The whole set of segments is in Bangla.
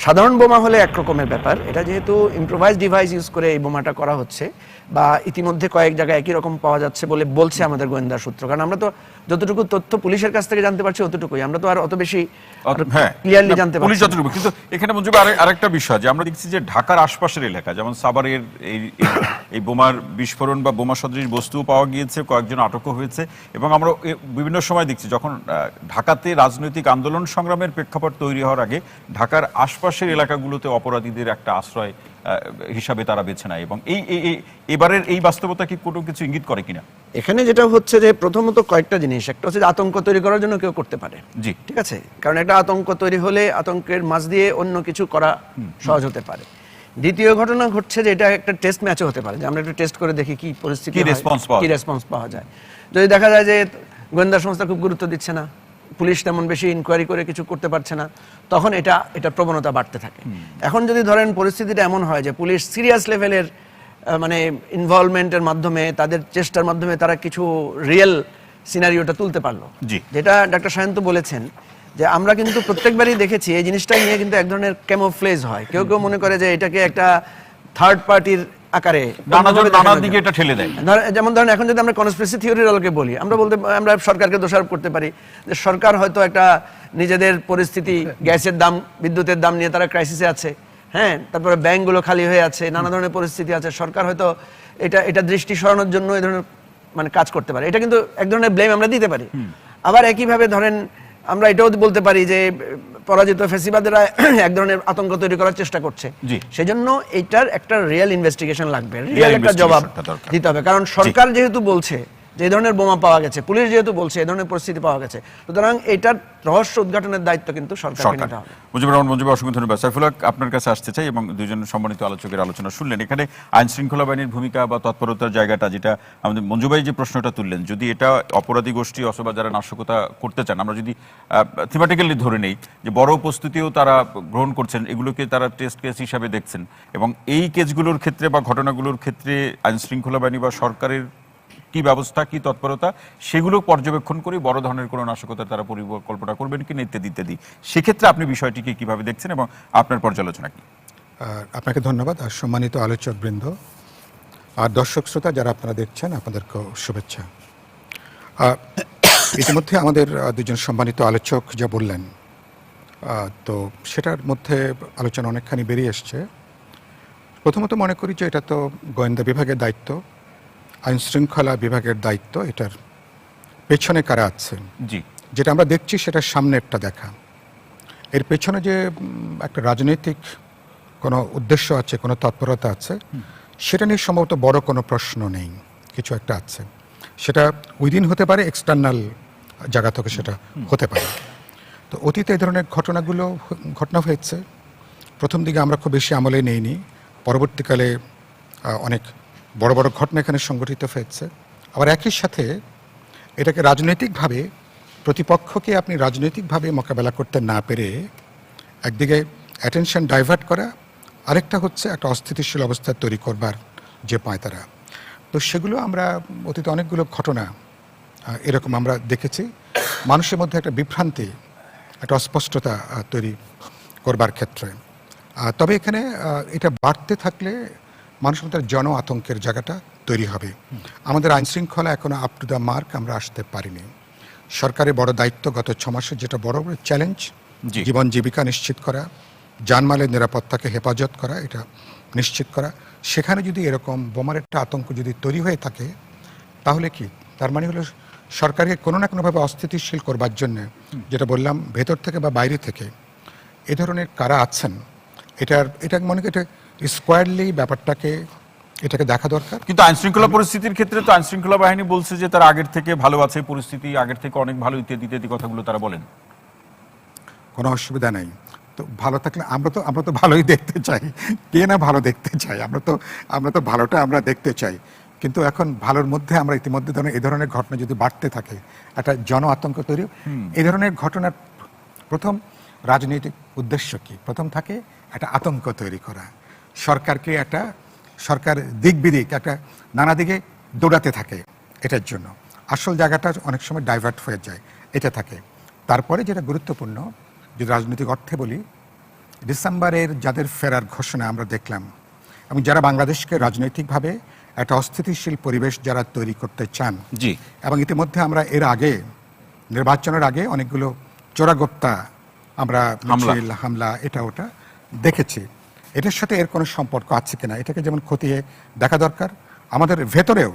সাধারণ বোমা হলে একরকমের ব্যাপার, এটা যেহেতু ইম্প্রোভাইজ ডিভাইস ইউজ করে এই বোমাটা করা হচ্ছে বা ইতিমধ্যে কয়েক জায়গায় একই রকম পাওয়া যাচ্ছে বলে বলছে আমাদের গোয়েন্দা সূত্র, কারণ আমরা তো যতটুকু তথ্য পুলিশের কাছ থেকে জানতে পারছি অতটুকুই, আমরা তো আর অত বেশি ক্লিয়ারলি জানতে পারছি যতটুকু। কিন্তু এখানে মঞ্জুব আরেকটা বিষয় যে আমরা দেখছি যে ঢাকার আশপাশের এলাকা যেমন সাভারের এই বোমার বিস্ফোরণ বা বোমা সদৃশ বস্তুও পাওয়া গিয়েছে, কয়েকজন আটকও হয়েছে, এবং আমরা বিভিন্ন সময় দেখছি যখন ঢাকাতে রাজনৈতিক আন্দোলন সংগ্রামের প্রেক্ষাপট তৈরি হওয়ার আগে ঢাকার আশপাশের এলাকাগুলোতে অপরাধীদের একটা আশ্রয় হিসাবে তারা বেছে নেয়, এবং এবারের এই বাস্তবতা কি কোনো কিছু ইঙ্গিত করে কিনা? এখানে যেটা হচ্ছে যে প্রথমত কয়েকটা জিনিস, একটা হচ্ছে যে আতঙ্ক তৈরি করার জন্য কেউ করতে পারে, জি ঠিক আছে, কারণ একটা আতঙ্ক তৈরি হলে আতঙ্কের মাঝ দিয়ে অন্য কিছু করা সহজ হতে পারে। দ্বিতীয় ঘটনা ঘটছে যে এটা একটা টেস্ট ম্যাচও হতে পারে, যে আমরা একটু টেস্ট করে দেখি কি পরিস্থিতি, কি রেসপন্স পাওয়া যায়। যদি দেখা যায় যে গোয়েন্দা সংস্থা খুব গুরুত্ব দিচ্ছে না, পুলিশ তেমন বেশি ইনকোয়ারি করে কিছু করতে পারছে না, তখন এটা প্রবণতা বাড়তে থাকে। এখন যদি ধরেন পরিস্থিতিটা এমন হয় যে পুলিশ সিরিয়াস লেভেলের মানে ইনভলভমেন্টের মাধ্যমে, তাদের চেষ্টার মাধ্যমে তারা কিছু রিয়েল সিনারিওটা তুলতে পারলো, যেটা ডাক্তার সায়ন্ত বলেছেন যে আমরা কিন্তু প্রত্যেকবারই দেখেছি এই জিনিসটা নিয়ে কিন্তু এক ধরনের ক্যামোফ্লেজ হয়, কেউ কেউ মনে করে যে এটাকে একটা থার্ড পার্টির আকারে দিকে এটা ঠেলে দেয়। যেমন ধরেন এখন যদি আমরা কনস্পিরেসি থিওরির আলোকে বলি, আমরা সরকারকে দোষারোপ করতে পারি যে সরকার হয়তো একটা নিজেদের পরিস্থিতি, গ্যাসের দাম, বিদ্যুতের দাম নিয়ে তারা ক্রাইসিসে আছে, হ্যাঁ, তারপরে ব্যাংকগুলো খালি হয়ে আছে, নানা ধরনের পরিস্থিতি আছে, সরকার হয়তো এটা দৃষ্টি সরানোর জন্য এই ধরনের মানে কাজ করতে পারে, এটা কিন্তু এক ধরনের ব্লেম আমরা দিতে পারি। আবার একইভাবে ধরেন আমরা এটাও বলতে পারি যে পরাজিত ফ্যাসিবাদেরা এক ধরনের আতঙ্ক তৈরি করার চেষ্টা করছে, সেজন্য এইটার একটা রিয়েল ইনভেস্টিগেশন লাগবে, রিয়েল একটা জবাব দিতে হবে, কারণ সরকার যেহেতু বলছে যে এই ধরনের বোমা পাওয়া গেছে, পুলিশ যেহেতু বলছে এই ধরনের পরিস্থিতি পাওয়া গেছে, সুতরাং এটার রহস্য উদ্ঘাটনের দায়িত্ব কিন্তু সরকারকে নিতে হবে। মুজিবুর রহমান মঞ্জুব, অসংখ্য ধন্যবাদ। সাইফুল হক, আপনার কাছে আসতে চাই, এবং দুজন সম্মানিত আলোচকের আলোচনা শুনলেন। এখানে আইন শৃঙ্খলা বাহিনীর ভূমিকা বা তৎপরতার জায়গাটা, যেটা আমাদের মঞ্জুভাই যে প্রশ্নটা তুললেন, যদি এটা অপরাধী গোষ্ঠী অথবা যারা নাশকতা করতে চান, আমরা যদি থিমেটিক্যালি ধরে নেই যে বড় উপস্থিতিও তারা গ্রহণ করছেন, এগুলোকে তারা টেস্ট কেস হিসাবে দেখছেন, এবং এই কেসগুলোর ক্ষেত্রে বা ঘটনাগুলোর ক্ষেত্রে আইন শৃঙ্খলা বাহিনী বা সরকারের কি ব্যবস্থা, কি তৎপরতা, সেগুলো পর্যবেক্ষণ করে বড় ধরনের কোনো নাশকতার তারা পরিকল্পনা করবেন কিনা ইত্যাদি ইত্যাদি, সেক্ষেত্রে আপনি বিষয়টিকে কিভাবে দেখছেন এবং আপনার পর্যালোচনা কি? আপনাকে ধন্যবাদ, আর সম্মানিত আলোচক বৃন্দ আর দর্শক শ্রোতা যারা আপনারা দেখছেন, আপনাদেরকেও শুভেচ্ছা। ইতিমধ্যে আমাদের দুজন সম্মানিত আলোচক যা বললেন, তো সেটার মধ্যে আলোচনা অনেকখানি বেরিয়ে এসছে। প্রথমত মনে করি যে এটা তো গোয়েন্দা বিভাগের দায়িত্ব, আইন শৃঙ্খলা বিভাগের দায়িত্ব, এটার পেছনে কারা আছেন, যেটা আমরা দেখছি সেটা সামনে একটা দেখা, এর পেছনে যে একটা রাজনৈতিক কোনো উদ্দেশ্য আছে, কোনো তৎপরতা আছে, সেটা নিয়ে সম্ভবত বড় কোনো প্রশ্ন নেই, কিছু একটা আছে, সেটা উইদিন হতে পারে, এক্সটার্নাল জায়গা থেকে সেটা হতে পারে। তো অতীতে এই ধরনের ঘটনা হয়েছে, প্রথম দিকে আমরা খুব বেশি আমলে নেইনি, পরবর্তীকালে অনেক বড় বড় ঘটনা এখানে সংঘটিত হয়েছে। আবার একই সাথে এটাকে রাজনৈতিকভাবে, প্রতিপক্ষকে আপনি রাজনৈতিকভাবে মোকাবেলা করতে না পেরে একদিকে অ্যাটেনশন ডাইভার্ট করা, আরেকটা হচ্ছে একটা অস্থিতিশীল অবস্থা তৈরি করবার যে পায়তারা, তো সেগুলো আমরা অতীতে অনেকগুলো ঘটনা এরকম আমরা দেখেছি, মানুষের মধ্যে একটা বিভ্রান্তি, একটা অস্পষ্টতা তৈরি করবার ক্ষেত্রে। তবে এখানে এটা বাড়তে থাকলে মানুষের মধ্যে জন আতঙ্কের জায়গাটা তৈরি হবে। আমাদের আইন শৃঙ্খলা এখনো আপ টু দ্য মার্ক আমরা আসতে পারিনি। সরকারের বড় দায়িত্ব গত 6 মাসের যেটা বড় বড় চ্যালেঞ্জ, জীবন জীবিকা নিশ্চিত করা, জানমালের নিরাপত্তাকে হেফাজত করা, এটা নিশ্চিত করা, সেখানে যদি এরকম বোমার একটা আতঙ্ক যদি তৈরি হয়ে থাকে, তাহলে কি তার মানে হলো সরকারকে কোনো না কোনোভাবে অস্থিতিশীল করবার জন্য, যেটা বললাম ভেতর থেকে বা বাইরে থেকে এ ধরনের কারা আছেন, এটা মনে করি এটা স্কোয়ারলি ব্যাপারটাকে এটাকে দেখা দরকার। কিন্তু আইন শৃঙ্খলা পরিস্থিতির ক্ষেত্রে তো আইন শৃঙ্খলা বাহিনী বলছে যে তারা আগের থেকে ভালো আছে, পরিস্থিতি আগের থেকে অনেক ভালো, ইত্যাদি ইত্যাদি কথাগুলো তারা বলেন। কোনো অসুবিধা নেই, তো ভালো থাকলে আমরা তো ভালোই দেখতে চাই, কে না ভালো দেখতে চাই, আমরা তো ভালোটা আমরা দেখতে চাই, কিন্তু এখন ভালোর মধ্যে আমরা ইতিমধ্যে এই ধরনের ঘটনা যদি বাড়তে থাকে, একটা জন আতঙ্ক তৈরি, এই ধরনের ঘটনার প্রথম রাজনৈতিক উদ্দেশ্য কি? প্রথম থাকে একটা আতঙ্ক তৈরি করা, সরকার দিক বিদিক একটা নানা দিকে দৌড়াতে থাকে, এটার জন্য আসল জায়গাটা অনেক সময় ডাইভার্ট হয়ে যায়, এটা থাকে। তারপরে যেটা গুরুত্বপূর্ণ, যদি রাজনৈতিক অর্থে বলি, ডিসেম্বরের যাদের ফেরার ঘোষণা আমরা দেখলাম এবং যারা বাংলাদেশকে রাজনৈতিকভাবে একটা অস্থিতিশীল পরিবেশ যারা তৈরি করতে চান, জি, এবং ইতিমধ্যে আমরা এর আগে নির্বাচনের আগে অনেকগুলো চোরাগোপ্তা আমরা মিছিল, হামলা এটা ওটা দেখেছি। এটার সাথে এর কোনো সম্পর্ক আছে কিনা এটাকে যেমন খতিয়ে দেখা দরকার। আমাদের ভেতরেও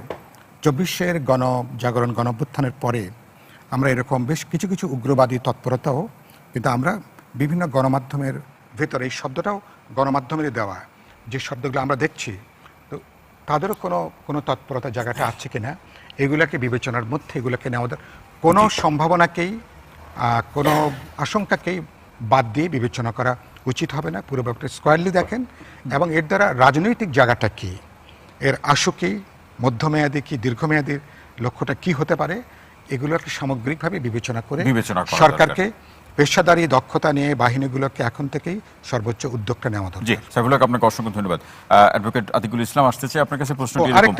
24-এর গণজাগরণ গণঅভ্যুত্থানের পরে আমরা এরকম বেশ কিছু কিছু উগ্রবাদী তৎপরতাও কিন্তু আমরা বিভিন্ন গণমাধ্যমের ভেতরে, এই শব্দটাও গণমাধ্যমেরই দেওয়া, যে শব্দগুলো আমরা দেখছি, তো তাদেরও কোনো তৎপরতা জায়গাটা আছে কিনা এগুলাকে বিবেচনার মধ্যে এগুলোকে নেওয়া কোনো সম্ভাবনাকেই কোনো আশঙ্কাকেই বাদ দিয়ে বিবেচনা করা উচিত হবে না। পুরো ব্যাপারটা স্কোয়ারলি দেখেন এবং এর দ্বারা রাজনৈতিক জায়গাটা কি, এর আশু কি, মধ্যমেয়াদী কি, দীর্ঘমেয়াদী লক্ষ্যটা কি হতে পারে, এগুলোকে সামগ্রিকভাবে বিবেচনা করে সরকারকে পেশাদারি দক্ষতা নিয়ে বাহিনীগুলোকে এখন থেকেই সর্বোচ্চ উদ্যোগটা নেওয়া দরকার। জি, সাইফুল হক, আপনাকে অসংখ্য ধন্যবাদ। অ্যাডভোকেট আতিকুল ইসলাম আসতেছে আপনার কাছে প্রশ্নটি এরকম।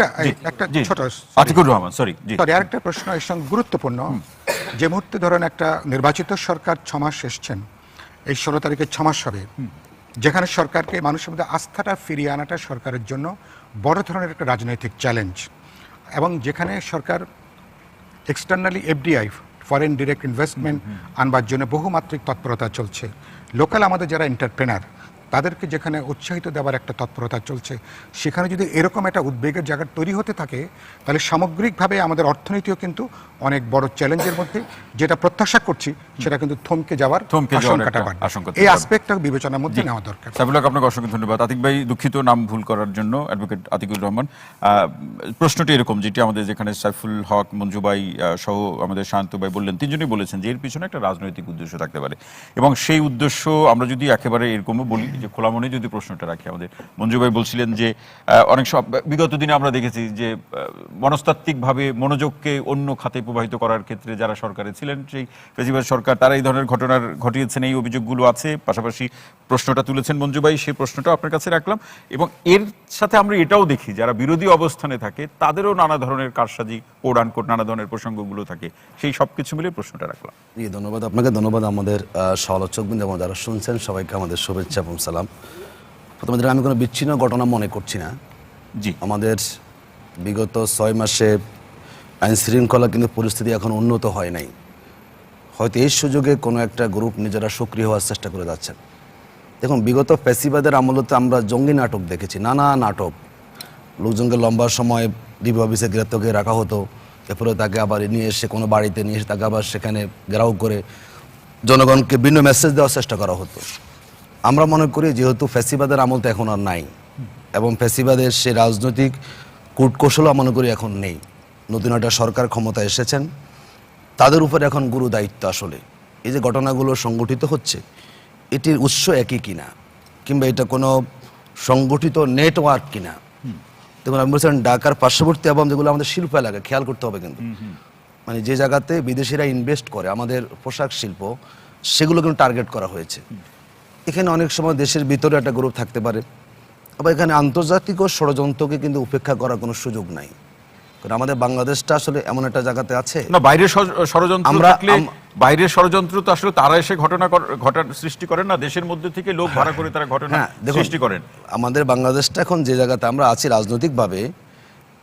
একটা ছোট আতিকুর রহমান, সরি, আরেকটা প্রশ্ন এর সঙ্গে গুরুত্বপূর্ণ। যে মুহূর্তে ধরেন একটা নির্বাচিত সরকার 6 মাস এসছেন, এই 16 তারিখে 6 মাস হবে, যেখানে সরকারকে মানুষের মধ্যে আস্থাটা ফিরিয়ে আনাটা সরকারের জন্য বড় ধরনের একটা রাজনৈতিক চ্যালেঞ্জ, এবং যেখানে সরকার externally FDI, foreign direct investment আনবার জন্য বহুমাত্রিক তৎপরতা চলছে। লোকাল আমাদের যারা এন্টারপ্রেনার তাদেরকে যেখানে উৎসাহিত দেওয়ার একটা তৎপরতা চলছে, সেখানে যদি এরকম একটা উদ্বেগের জায়গা তৈরি হতে থাকে, তাহলে সামগ্রিকভাবে আমাদের অর্থনীতিও কিন্তু অনেক বড় চ্যালেঞ্জের মধ্যে, যেটা প্রত্যাশা করছি সেটা কিন্তু থমকে যাওয়ার আশঙ্কাটা বাড়বে। এই অ্যাসপেক্টটা বিবেচনার মধ্যে নেওয়া দরকার। সাইফুল হক, আপনাকে অসংখ্য ধন্যবাদ। আতিক ভাই, দুঃখিত নাম ভুল করার জন্য, অ্যাডভোকেট আতিকুর রহমান। প্রশ্নটি এরকম, যেটি আমাদের যেখানে সাইফুল হক, মঞ্জু ভাই সহ আমাদের শান্ত ভাই বললেন, তিনজনই বলেছেন যে এর পিছনে একটা রাজনৈতিক উদ্দেশ্য থাকতে পারে, এবং সেই উদ্দেশ্য আমরা যদি একেবারে এরকমও বলি যে খোলা মনে যদি প্রশ্নটা রাখি, আমাদের মঞ্জু ভাই বলছিলেন যে অনেক সব বিগত দিনে আমরা দেখেছি যে মনস্তাত্ত্বিকভাবে মনোযোগকে অন্য খাতে প্রবাহিত করার ক্ষেত্রে যারা সরকারে ছিলেন, সেই ফেসিবাদ সরকার, তারা এই ধরনের ঘটিয়েছেন, এই অভিযোগগুলো আছে। পাশাপাশি প্রশ্নটা তুলেছেন মঞ্জু ভাই, সেই প্রশ্নটাও আপনার কাছে রাখলাম। এবং এর সাথে আমরা এটাও দেখি যারা বিরোধী অবস্থানে থাকে তাদেরও নানা ধরনের কারসাজি, কোড আনকোড নানা ধরনের প্রসঙ্গগুলো থাকে, সেই সব কিছু মিলে প্রশ্নটা রাখলাম। ধন্যবাদ আপনাকে, ধন্যবাদ আমাদের সমালোচকবৃন্দ এবং যারা শুনছেন সবাইকে আমাদের শুভেচ্ছা এবং সালাম। প্রথমে আমি কোনো বিচ্ছিন্ন ঘটনা মনে করছি না। জি, আমাদের বিগত 6 মাসে আইন শৃঙ্খলা কিন্তু পরিস্থিতি এখন উন্নত হয় নাই। হয়তো এই সুযোগে কোনো একটা গ্রুপ নিজেরা সক্রিয় হওয়ার চেষ্টা করে যাচ্ছেন। দেখুন, বিগত ফ্যাসিবাদের আমলতে আমরা জঙ্গি নাটক দেখেছি, নানা নাটক। লোকজনকে লম্বা সময় ডিবি অফিসে গ্রেপ্তার করে রাখা হতো, এরপরে তাকে আবার নিয়ে এসে কোনো বাড়িতে নিয়ে এসে তাকে আবার সেখানে ঘেরাও করে জনগণকে ভিন্ন মেসেজ দেওয়ার চেষ্টা করা হতো। আমরা মনে করি যেহেতু ফ্যাসিবাদের আমল তো এখন আর নাই, এবং ফ্যাসিবাদের সে রাজনৈতিক কূটকৌশলও মনে করি এখন নেই। নতুন একটা সরকার ক্ষমতায় এসেছেন, তাদের উপরে এখন গুরু দায়িত্ব। আসলে এই যে ঘটনাগুলো সংগঠিত হচ্ছে, এটির উৎস একই কিনা, কিংবা এটা কোনো সংগঠিত নেটওয়ার্ক কিনা। দেখুন, আমি বলছিলাম ঢাকার পার্শ্ববর্তী এবং যেগুলো আমাদের শিল্প এলাকা, খেয়াল করতে হবে কিন্তু, মানে যে জায়গাতে বিদেশিরা ইনভেস্ট করে আমাদের পোশাক শিল্প, সেগুলো কিন্তু টার্গেট করা হয়েছে। এখানে অনেক সময় দেশের ভিতরে একটা গ্রুপ থাকতে পারে, আবার এখানে আন্তর্জাতিক ষড়যন্ত্রকে কিন্তু উপেক্ষা করার কোনো সুযোগ নাই। কারণ আমাদের বাংলাদেশটা আসলে এমন একটা জায়গাতে আছে না, বাইরের ষড়যন্ত্র থাকলে, বাইরের ষড়যন্ত্র তো আসলে তারা এসে ঘটনা সৃষ্টি করেন না, দেশের মধ্যে থেকে লোক ভাড়া করে তারা ঘটনা সৃষ্টি করেন। আমাদের বাংলাদেশটা এখন যে জায়গাতে আমরা আছি রাজনৈতিকভাবে,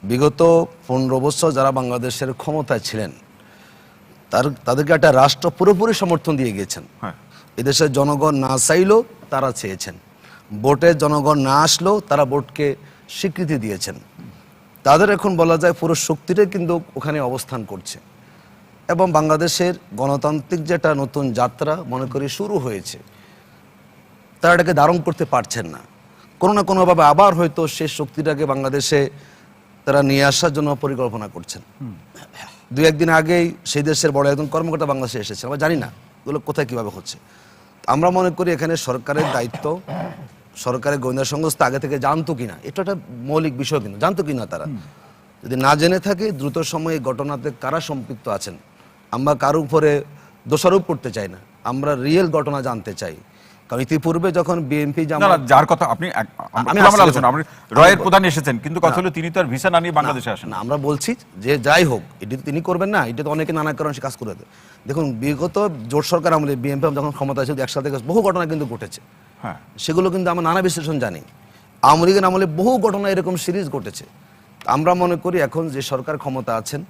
বিগত 15 বছর যারা বাংলাদেশের ক্ষমতায় ছিলেন তাদেরকে একটা রাষ্ট্র পুরোপুরি সমর্থন দিয়ে গিয়েছেন। এদেশের জনগণ না চাইলেও তারা চেয়েছেন, ভোটে জনগণ না আসলেও তারা ভোটকে স্বীকৃতি দিয়েছেন। তাদের এখন বলা যায় পুরো শক্তিটাই কিন্তু ওখানে অবস্থান করছে, এবং বাংলাদেশের গণতান্ত্রিক যেটা নতুন যাত্রা মনে করি শুরু হয়েছে, তারা এটাকে ধারণ করতে পারছেন না। কোনো না কোনোভাবে আবার হয়তো সেই শক্তিটাকে বাংলাদেশে তারা নিয়ে আসার জন্য পরিকল্পনা করছেন। 2-1 দিন আগেই সেই দেশের বড় একজন কর্মকর্তা বাংলাদেশে এসেছে, আমরা জানি না এগুলো কোথায় কীভাবে হচ্ছে। আমরা মনে করি এখানে সরকারের দায়িত্ব, সরকারের গোয়েন্দা সংস্থা আগে থেকে জানতো কিনা, এটা একটা মৌলিক বিষয়, কিন্তু জানতো কিনা তারা, যদি না জেনে থাকে দ্রুত সময়ে ঘটনাতে কারা সম্পৃক্ত আছেন। আমরা কারো উপরে দোষারোপ করতে চাই না, আমরা রিয়েল ঘটনা জানতে চাই। কারণ ইতিপূর্বে যখন বিএনপি যার কথা আপনি আলোচনা, রয়ের প্রধান এসেছেন, কিন্তু কথা হলো তিনি তো আর ভিসা না নিয়ে বাংলাদেশে আসেন না। আমরা বলছি যে যাই হোক, এটি তিনি করবেন না, এটা তো অনেকে নানা কারণে কাজ করে দেয়। দেখুন, বিগত জোট সরকার আমলে বিএনপি যখন ক্ষমতা ছিল একসাথে বহু ঘটনা কিন্তু ঘটেছে, হ্যাঁ। সেগুলো কিন্তু আমরা নানা বিশ্লেষণ জানি। আওয়ামী লীগের আমলে বহু ঘটনা এরকম সিরিজ ঘটেছে। আমরা মনে করি এখন যে সরকার ক্ষমতা আছেন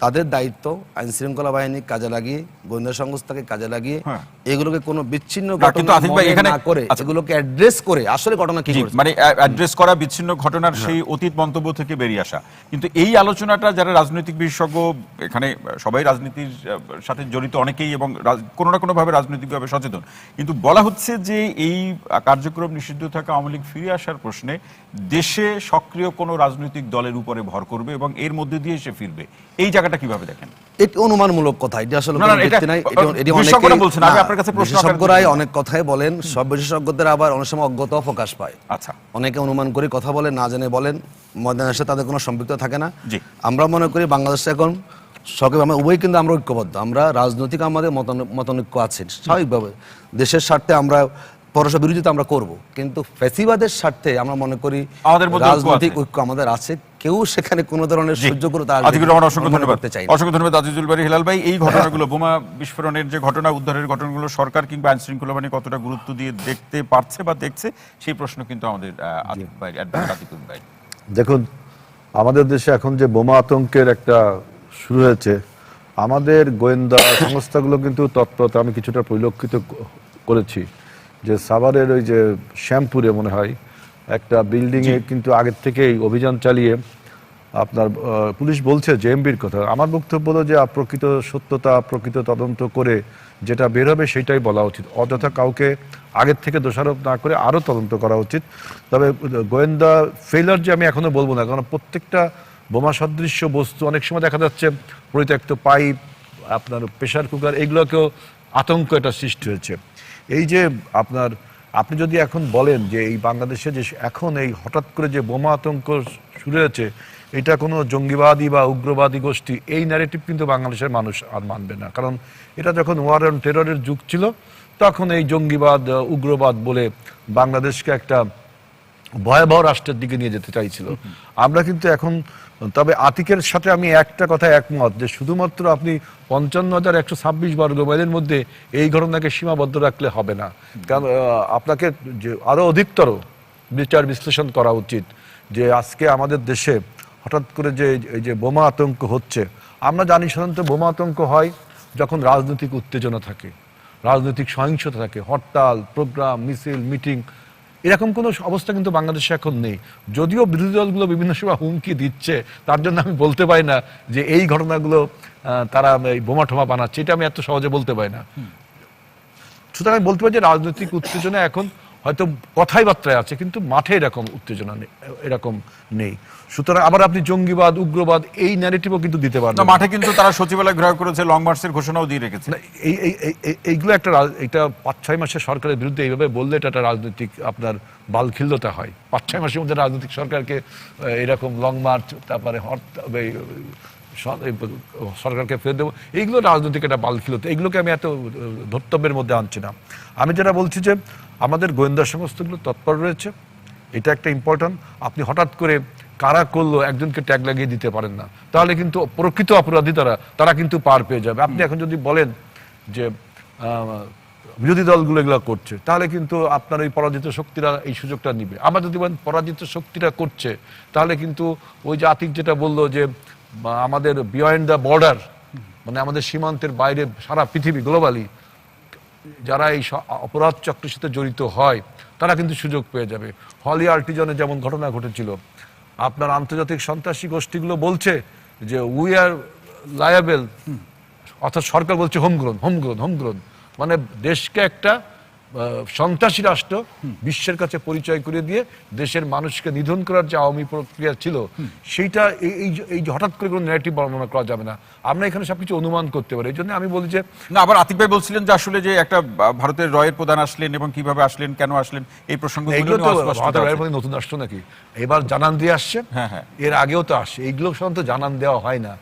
তাদের দায়িত্ব আইন শৃঙ্খলা বাহিনী কাজে লাগিয়ে, গোয়েন্দা সংস্থাকে কাজে লাগিয়ে হ্যাঁ। এগুলোকে কোনো বিচ্ছিন্ন কিন্তু ঘটনা আতিক ভাই মনে এখানে- না করে আচ্ছা। এগুলোকে অ্যাড্রেস করে আসলে ঘটনা কি জি, ঘটেছে মানে অ্যাড্রেস করা বিচ্ছিন্ন ঘটনার সেই অতীত মন্তব্য থেকে বেরিয়ে আসা। কিন্তু এই আলোচনাটা যারা রাজনৈতিক বিশেষজ্ঞ, এখানে সবাই রাজনীতির সাথে জড়িত অনেকেই এবং কোনো না কোনো ভাবে রাজনৈতিকভাবে সচেতন, কিন্তু বলা হচ্ছে যে এই কার্যক্রম নিষিদ্ধ থাকা আওয়ামী লীগ ফিরে আসার প্রশ্নে দেশে সক্রিয় কোনো রাজনৈতিক দলের উপরে ভর করবে এবং এর মধ্যে দিয়ে সে ফিরবে। এই জায়গাটা কিভাবে দেখেন? এটি অনুমানমূলক কথা, এটা আসলে না, কোনো না, এটা ভিত্তি নাই। এটি বিশেষজ্ঞরা অনেকেই বলছেন, আমি আপনার কাছে প্রশ্ন আকারে বিশেষজ্ঞরাই জিজ্ঞেস অনেক কথাই বলেন, সব বিশেষজ্ঞদের আবার অনেক সময় অজ্ঞতাও প্রকাশ পায়। আচ্ছা, অনেকে অনুমান করে কথা বলেন, না জেনে বলেন, ময়দানে এসে তাদের কোনো সম্পৃক্ত থাকে না। জি। আমরা মনে করি বাংলাদেশে এখন সরকার, আমরা উভয় কিন্তু আমরা ঐক্যবদ্ধ, আমরা রাজনৈতিক আমাদের মতানৈক্য আছে স্বাভাবিকভাবে, দেশের স্বার্থে আমরা পরস্পর বিরোধিতা আমরা করব, কিন্তু ফ্যাসিবাদের স্বার্থে আমরা মনে করি আমাদের মধ্যে ঐক্য রাজনৈতিক আছে। ঐক্য আমাদের আছে, কেউ সেখানে কোনো ধরনের জি। সহ্য করে তার আজিজুর রহমান, অসংখ্য ধন্যবাদ। করতে চাই না। অসংখ্য ধন্যবাদ আজিজুল বারী হিলাল ভাই। এই ঘটনাগুলো, বোমা বিস্ফোরণের যে ঘটনা, উদ্ধারের ঘটনাগুলো সরকার কিংবা আইন শৃঙ্খলা বাহিনী কতটা গুরুত্ব দিয়ে দেখতে পারছে বা দেখছে, সেই প্রশ্ন কিন্তু আমাদের আতিক ভাই, অ্যাডভোকেট আতিকুল ভাই। দেখুন, আমাদের দেশে এখন যে বোমা আতঙ্কের একটা শুরু হয়েছে, আমাদের গোয়েন্দা সংস্থাগুলো কিন্তু তৎপরতা আমি কিছুটা পরিলক্ষিত করেছি, যে সাভারের ওই যে শ্যামপুরে মনে হয় একটা বিল্ডিংয়ে কিন্তু আগের থেকেই অভিযান চালিয়ে আপনার পুলিশ বলছে জেএমবির কথা। আমার বক্তব্য হলো যে প্রকৃত সত্যতা, প্রকৃত তদন্ত করে যেটা বের হবে সেটাই বলা উচিত, অযথা কাউকে আগের থেকে দোষারোপ না করে আরও তদন্ত করা উচিত। তবে গোয়েন্দা ফেলার যে আমি এখনো বলবো না, কারণ প্রত্যেকটা বোমা সদৃশ্য বস্তু অনেক সময় দেখা যাচ্ছে পরিত্যক্ত পাইপ, আপনার প্রেশার কুকার, এগুলোকেও আতঙ্ক এটা সৃষ্টি হয়েছে। এই যে আপনি যদি এখন বলেন যে এই বাংলাদেশে যে এখন এই হঠাৎ করে যে বোমা আতঙ্ক শুরু হয়েছে, এটা কোনো জঙ্গিবাদী বা উগ্রবাদী গোষ্ঠী, এই ন্যারেটিভ কিন্তু বাংলাদেশের মানুষ আর মানবে না। কারণ এটা যখন ওয়ার অন টেররের যুগ ছিল, তখন এই জঙ্গিবাদ, উগ্রবাদ বলে বাংলাদেশকে একটা ভয়াবহ রাষ্ট্রের দিকে নিয়ে যেতে চাইছিল। আমরা কিন্তু এখন, তবে আতিকের সাথে আমি একটা কথা একমত, যে শুধুমাত্র আপনি ৫৫,১২৬ বর্গ মাইলের মধ্যে এই ঘটনাকে সীমাবদ্ধ রাখলে হবে না। কারণ আপনাকে যে আরো অধিকতর বিচার বিশ্লেষণ করা উচিত, যে আজকে আমাদের দেশে হঠাৎ করে যে এই যে বোমা আতঙ্ক হচ্ছে, আমরা জানি সাধারণত বোমা আতঙ্ক হয় যখন রাজনৈতিক উত্তেজনা থাকে, রাজনৈতিক সহিংসতা থাকে, হরতাল, প্রোগ্রাম, মিছিল, মিটিং, এরকম কোনো অবস্থা কিন্তু বাংলাদেশে এখন নেই। যদিও বিরোধী দলগুলো বিভিন্ন সময় হুমকি দিচ্ছে, তার জন্য আমি বলতে পারি না যে এই ঘটনাগুলো তারা এই বোমা ঠোমা বানাচ্ছে, এটা আমি এত সহজে বলতে পারি না। সুতরাং আমি বলতে পারি যে রাজনৈতিক উত্তেজনা এখন হয়তো কথাই বার্তায় আছে, কিন্তু মাঠে এরকম উত্তেজনা এরকম নেই। সুতরাং আবার আপনি জঙ্গিবাদ, উগ্রবাদ এই ন্যারেটিভও কিন্তু দিতে পারবেন না। মাঠে কিন্তু তারা সচিবালয় ঘেরাও করেছে, লং মার্চের ঘোষণাও দিয়ে রেখেছে। এইগুলো একটা এটা ৫-৬ মাসের সরকারের বিরুদ্ধে এইভাবে বললে এটা একটা রাজনৈতিক আপনার বালখিল্যতা হয়। ৫-৬ মাসের মধ্যে রাজনৈতিক সরকারকে এরকম লং মার্চ, তারপরে সরকারকে ফেরত দেবো, এইগুলো রাজনৈতিক একটা বালখিল্যতা, এইগুলোকে আমি এত ধর্তব্যের মধ্যে আনছি না। আমি যেটা বলছি যে আমাদের গোয়েন্দা সংস্থাগুলো তৎপর রয়েছে, এটা একটা ইম্পর্টেন্ট। আপনি হঠাৎ করে কারা করলো একজনকে ট্যাগ লাগিয়ে দিতে পারেন না, তাহলে কিন্তু প্রকৃত অপরাধী তারা কিন্তু পার পেয়ে যাবে। আপনি এখন যদি বলেন যে বিরোধী দলগুলো এগুলো করছে, তাহলে কিন্তু আপনার ওই পরাজিত শক্তিরা এই সুযোগটা নিবে। আবার যদি বলেন পরাজিত শক্তিরা করছে, তাহলে কিন্তু ওই যে আতিক যেটা বললো যে আমাদের বিয়ন্ড দ্য বর্ডার, মানে আমাদের সীমান্তের বাইরে সারা পৃথিবী গ্লোবালি যারা এই অপরাধ চক্রের সাথে জড়িত হয়, তারা কিন্তু সুযোগ পেয়ে যাবে। হলি আর্টিজনে যেমন ঘটনা ঘটেছিল, আপনার আন্তর্জাতিক সন্ত্রাসী গোষ্ঠীগুলো বলছে যে উই আর লায়াবেল, অর্থাৎ সরকার বলছে হোমগ্রোন, মানে দেশকে একটা সন্ত্রাসী রাষ্ট্র বিশ্বের কাছে পরিচয় করে দিয়ে দেশের মানুষকে নিধন করার যে আওয়ামী প্রক্রিয়া ছিল, সেইটা এই যে হঠাৎ করে কোনো ন্যারেটিভ বর্ণনা করা যাবে না। আমরা এখানে সবকিছু অনুমান করতে পারি। এই জন্য আমি বলি যে না, আবার আতিক ভাই বলছিলেন যে আসলে যে একটা ভারতের রয়ের প্রধান আসলেন এবং কিভাবে আসলেন, কেন আসলেন, এই প্রসঙ্গগুলো এইগুলো তো নতুন আসতো নাকি, এবার জানান দিয়ে আসছে। হ্যাঁ। এর আগেও তো আসছে, এইগুলো সাধারণত জানান দেওয়া হয় না।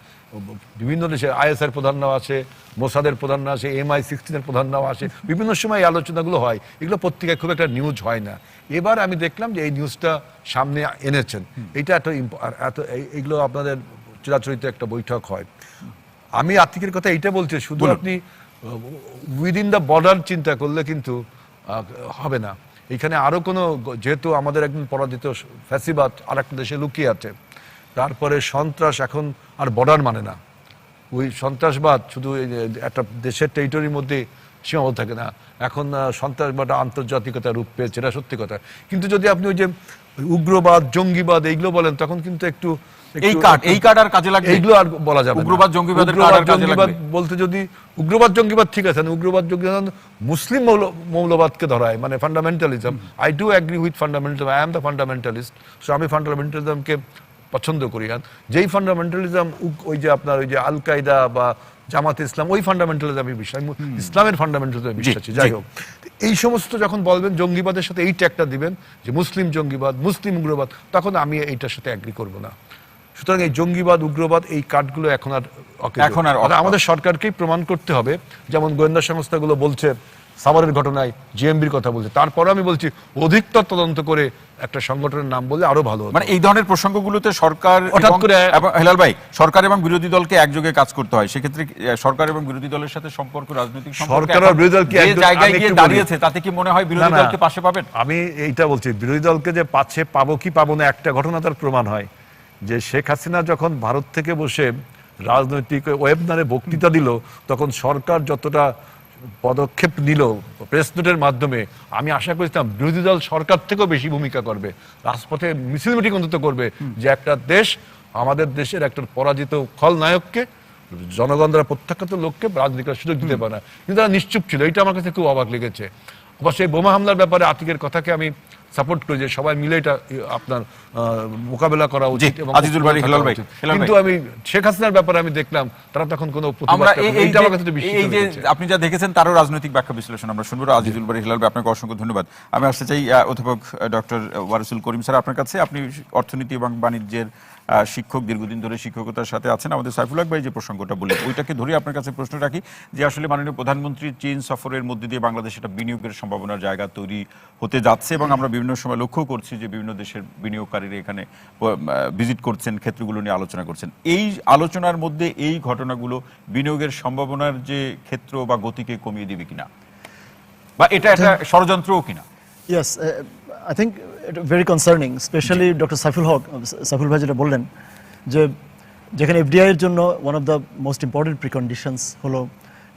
বিভিন্ন দেশে আইএসআর প্রধান নেওয়া আছে, মোসাদের প্রধান নেওয়া আছে, MI16 প্রধান নেওয়া আছে, বিভিন্ন সময় এই আলোচনাগুলো হয়। এগুলো পত্রিকায় খুব একটা নিউজ হয় না। এবার আমি দেখলাম যে এই নিউজটা সামনে এনেছেন, এইটা এত এইগুলো আপনাদের চিরাচরিত একটা বৈঠক হয়। আমি আতিকের কথা এইটা বলছি, শুধু আপনি উইদিন দ্য বর্ডার চিন্তা করলে কিন্তু হবে না। এখানে আরো কোনো, যেহেতু আমাদের একজন পরাজিত ফ্যাসিবাদ আর একটা দেশে লুকিয়ে আছে, তারপরে সন্ত্রাস এখন আর বর্ডার মানে না। ওই সন্ত্রাসবাদ শুধু একটা দেশের টেরিটরির মধ্যে সীমাবদ্ধ থাকে না, এখন সন্ত্রাসবাদ আন্তর্জাতিকতা রূপ পেয়েছে, এটা সত্যি কথা। কিন্তু যদি আপনি ওই যে উগ্রবাদ, জঙ্গিবাদ এইগুলো বলেন, তখন কিন্তু একটু এই কার্ড আর কাজে লাগবে, এইগুলো আর বলা যাবে না। উগ্রবাদ জঙ্গিবাদের কার্ড আর কাজে লাগবে বলতে, যদি উগ্রবাদ জঙ্গিবাদ ঠিক আছে, উগ্রবাদ জঙ্গিবাদ মুসলিম মৌলবাদকে ধরায়, মানে fundamentalism. I do agree with fundamentalism, I am the fundamentalist, so আমি ফান্ডামেন্টালিজমকে পছন্দ করি। আর যেই ফান্ডামেন্টালিজম ওই যে আপনার ওই যে আল কায়দা বা জামাতে ইসলাম, ওই ফান্ডামেন্টালিজম আমি বিশ্বাস, ইসলামের ফান্ডামেন্টালিজমে বিশ্বাসী। যাই হোক, এই সমস্ত যখন বলবেন জঙ্গিবাদের সাথে এই ট্যাগটা দিবেন যে মুসলিম জঙ্গিবাদ, মুসলিম উগ্রবাদ, তখন আমি এইটার সাথে এগ্রি করব না। সুতরাং এই জঙ্গিবাদ, উগ্রবাদ এই কার্ডগুলো এখন আর আমাদের সরকারকেই প্রমাণ করতে হবে। যেমন গোয়েন্দা সংস্থাগুলো বলছে সাভারের ঘটনায় জিএমবির কথা বলছে, তারপরে আমি বলছি অধিকতর তদন্ত করে একটা সংগঠনের নাম বললে আরো ভালো। মানে এই ধরনের প্রসঙ্গগুলোতে সরকার হেলাল ভাই, সরকার এবং বিরোধী দলকে একযোগে কাজ করতে হয়। সেক্ষেত্রে সরকার এবং বিরোধী দলের সাথে সম্পর্ক, রাজনৈতিক সরকার আর বিরোধী দলকে জায়গায় গিয়ে দাঁড়িয়েছে, তাতে কি মনে হয় বিরোধী দলকে পাশে পাবেন? আমি এইটা বলছি, বিরোধী দলকে যে পাশে পাবো কি পাবো না, একটা ঘটনা তার প্রমাণ হয় যে শেখ হাসিনা যখন ভারত থেকে বসে রাজনৈতিক ওয়েবনারে বক্তৃতা দিল, তখন সরকার যতটা পদক্ষেপ নিল প্রেস নোটের মাধ্যমে, আমি আশা করেছিলাম বিরোধী দল সরকার থেকেও বেশি ভূমিকা করবে, রাজপথে মিছিল মিটিং অন্তত করবে, যে একটা দেশ, আমাদের দেশের একটা পরাজিত খলনায়ককে, জনগণরা প্রত্যাখ্যাত লোককে রাজনীতি করার সুযোগ দিতে পারে না। কিন্তু তারা নিশ্চুপ ছিল, এটা আমার কাছে খুব অবাক লেগেছে। অবশ্যই বোমা হামলার ব্যাপারে আতিকের কথাকে আমি সাপোর্ট করি যে সবাই মিলে এটা আপনার মোকাবেলা করা উচিত। কিন্তু আমি শেখ হাসিনার ব্যাপারে আমি দেখলাম তারা তখন কোনো আপনি যা দেখেছেন তারও রাজনৈতিক ব্যাখ্যা বিশ্লেষণ আমরা শুনবো। আজিজুল বারী হিলাল ভাই, আপনাকে অসংখ্য ধন্যবাদ। আমি আসতে চাই অধ্যাপক ডক্টর ওয়ারিসুল করিম স্যার আপনার কাছে। আপনি অর্থনীতি এবং বাণিজ্যের শিক্ষক, দীর্ঘদিন ধরে শিক্ষকতার সাথে আছেন। আমাদের সাইফুল হক ভাই যে প্রসঙ্গটা বললেন, ওইটাকে ধরে আপনার কাছে প্রশ্ন রাখি যে আসলে মাননীয় প্রধানমন্ত্রীর চীন সফরের মধ্যে দিয়ে বাংলাদেশ একটা বিনিয়োগের সম্ভাবনার জায়গা তৈরি হতে যাচ্ছে, এবং আমরা বিভিন্ন সময় লক্ষ্য করছি যে বিভিন্ন দেশের বিনিয়োগকারীরা এখানে ভিজিট করছেন, ক্ষেত্রগুলো নিয়ে আলোচনা করছেন। এই আলোচনার মধ্যে এই ঘটনাগুলো বিনিয়োগের সম্ভাবনার যে ক্ষেত্র বা গতিকে কমিয়ে দিবে কিনা, বা এটা একটা ষড়যন্ত্রও কিনা? Yes, I think very concerning, especially Dr. Saiful ভাই যেটা বললেন, যে যেখানে এফডিআই এর জন্য one of the most important preconditions হলো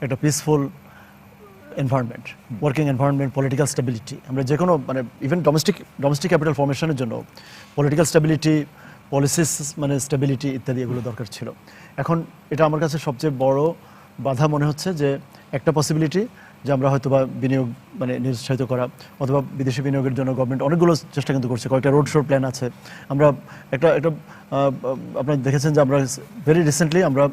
একটা peaceful environment, working environment, political stability. আমরা যে কোনো মানে ইভেন ডোমেস্টিক ক্যাপিটাল ফর্মেশনের জন্য পলিটিক্যাল স্টেবিলিটি, পলিসিস মানে স্টেবিলিটি ইত্যাদি এগুলো দরকার ছিল। এখন এটা আমার কাছে সবচেয়ে বড় বাধা মনে হচ্ছে যে একটা পসিবিলিটি যে আমরা হয়তো বা বিনিয়োগ মানে নিরুৎসাহিত করা, অথবা বিদেশি বিনিয়োগের জন্য গভর্নমেন্ট অনেকগুলো চেষ্টা কিন্তু করছে, কয়েকটা রোড শোর প্ল্যান আছে। আমরা একটা আপনারা দেখেছেন যে আমরা ভেরি রিসেন্টলি আমরা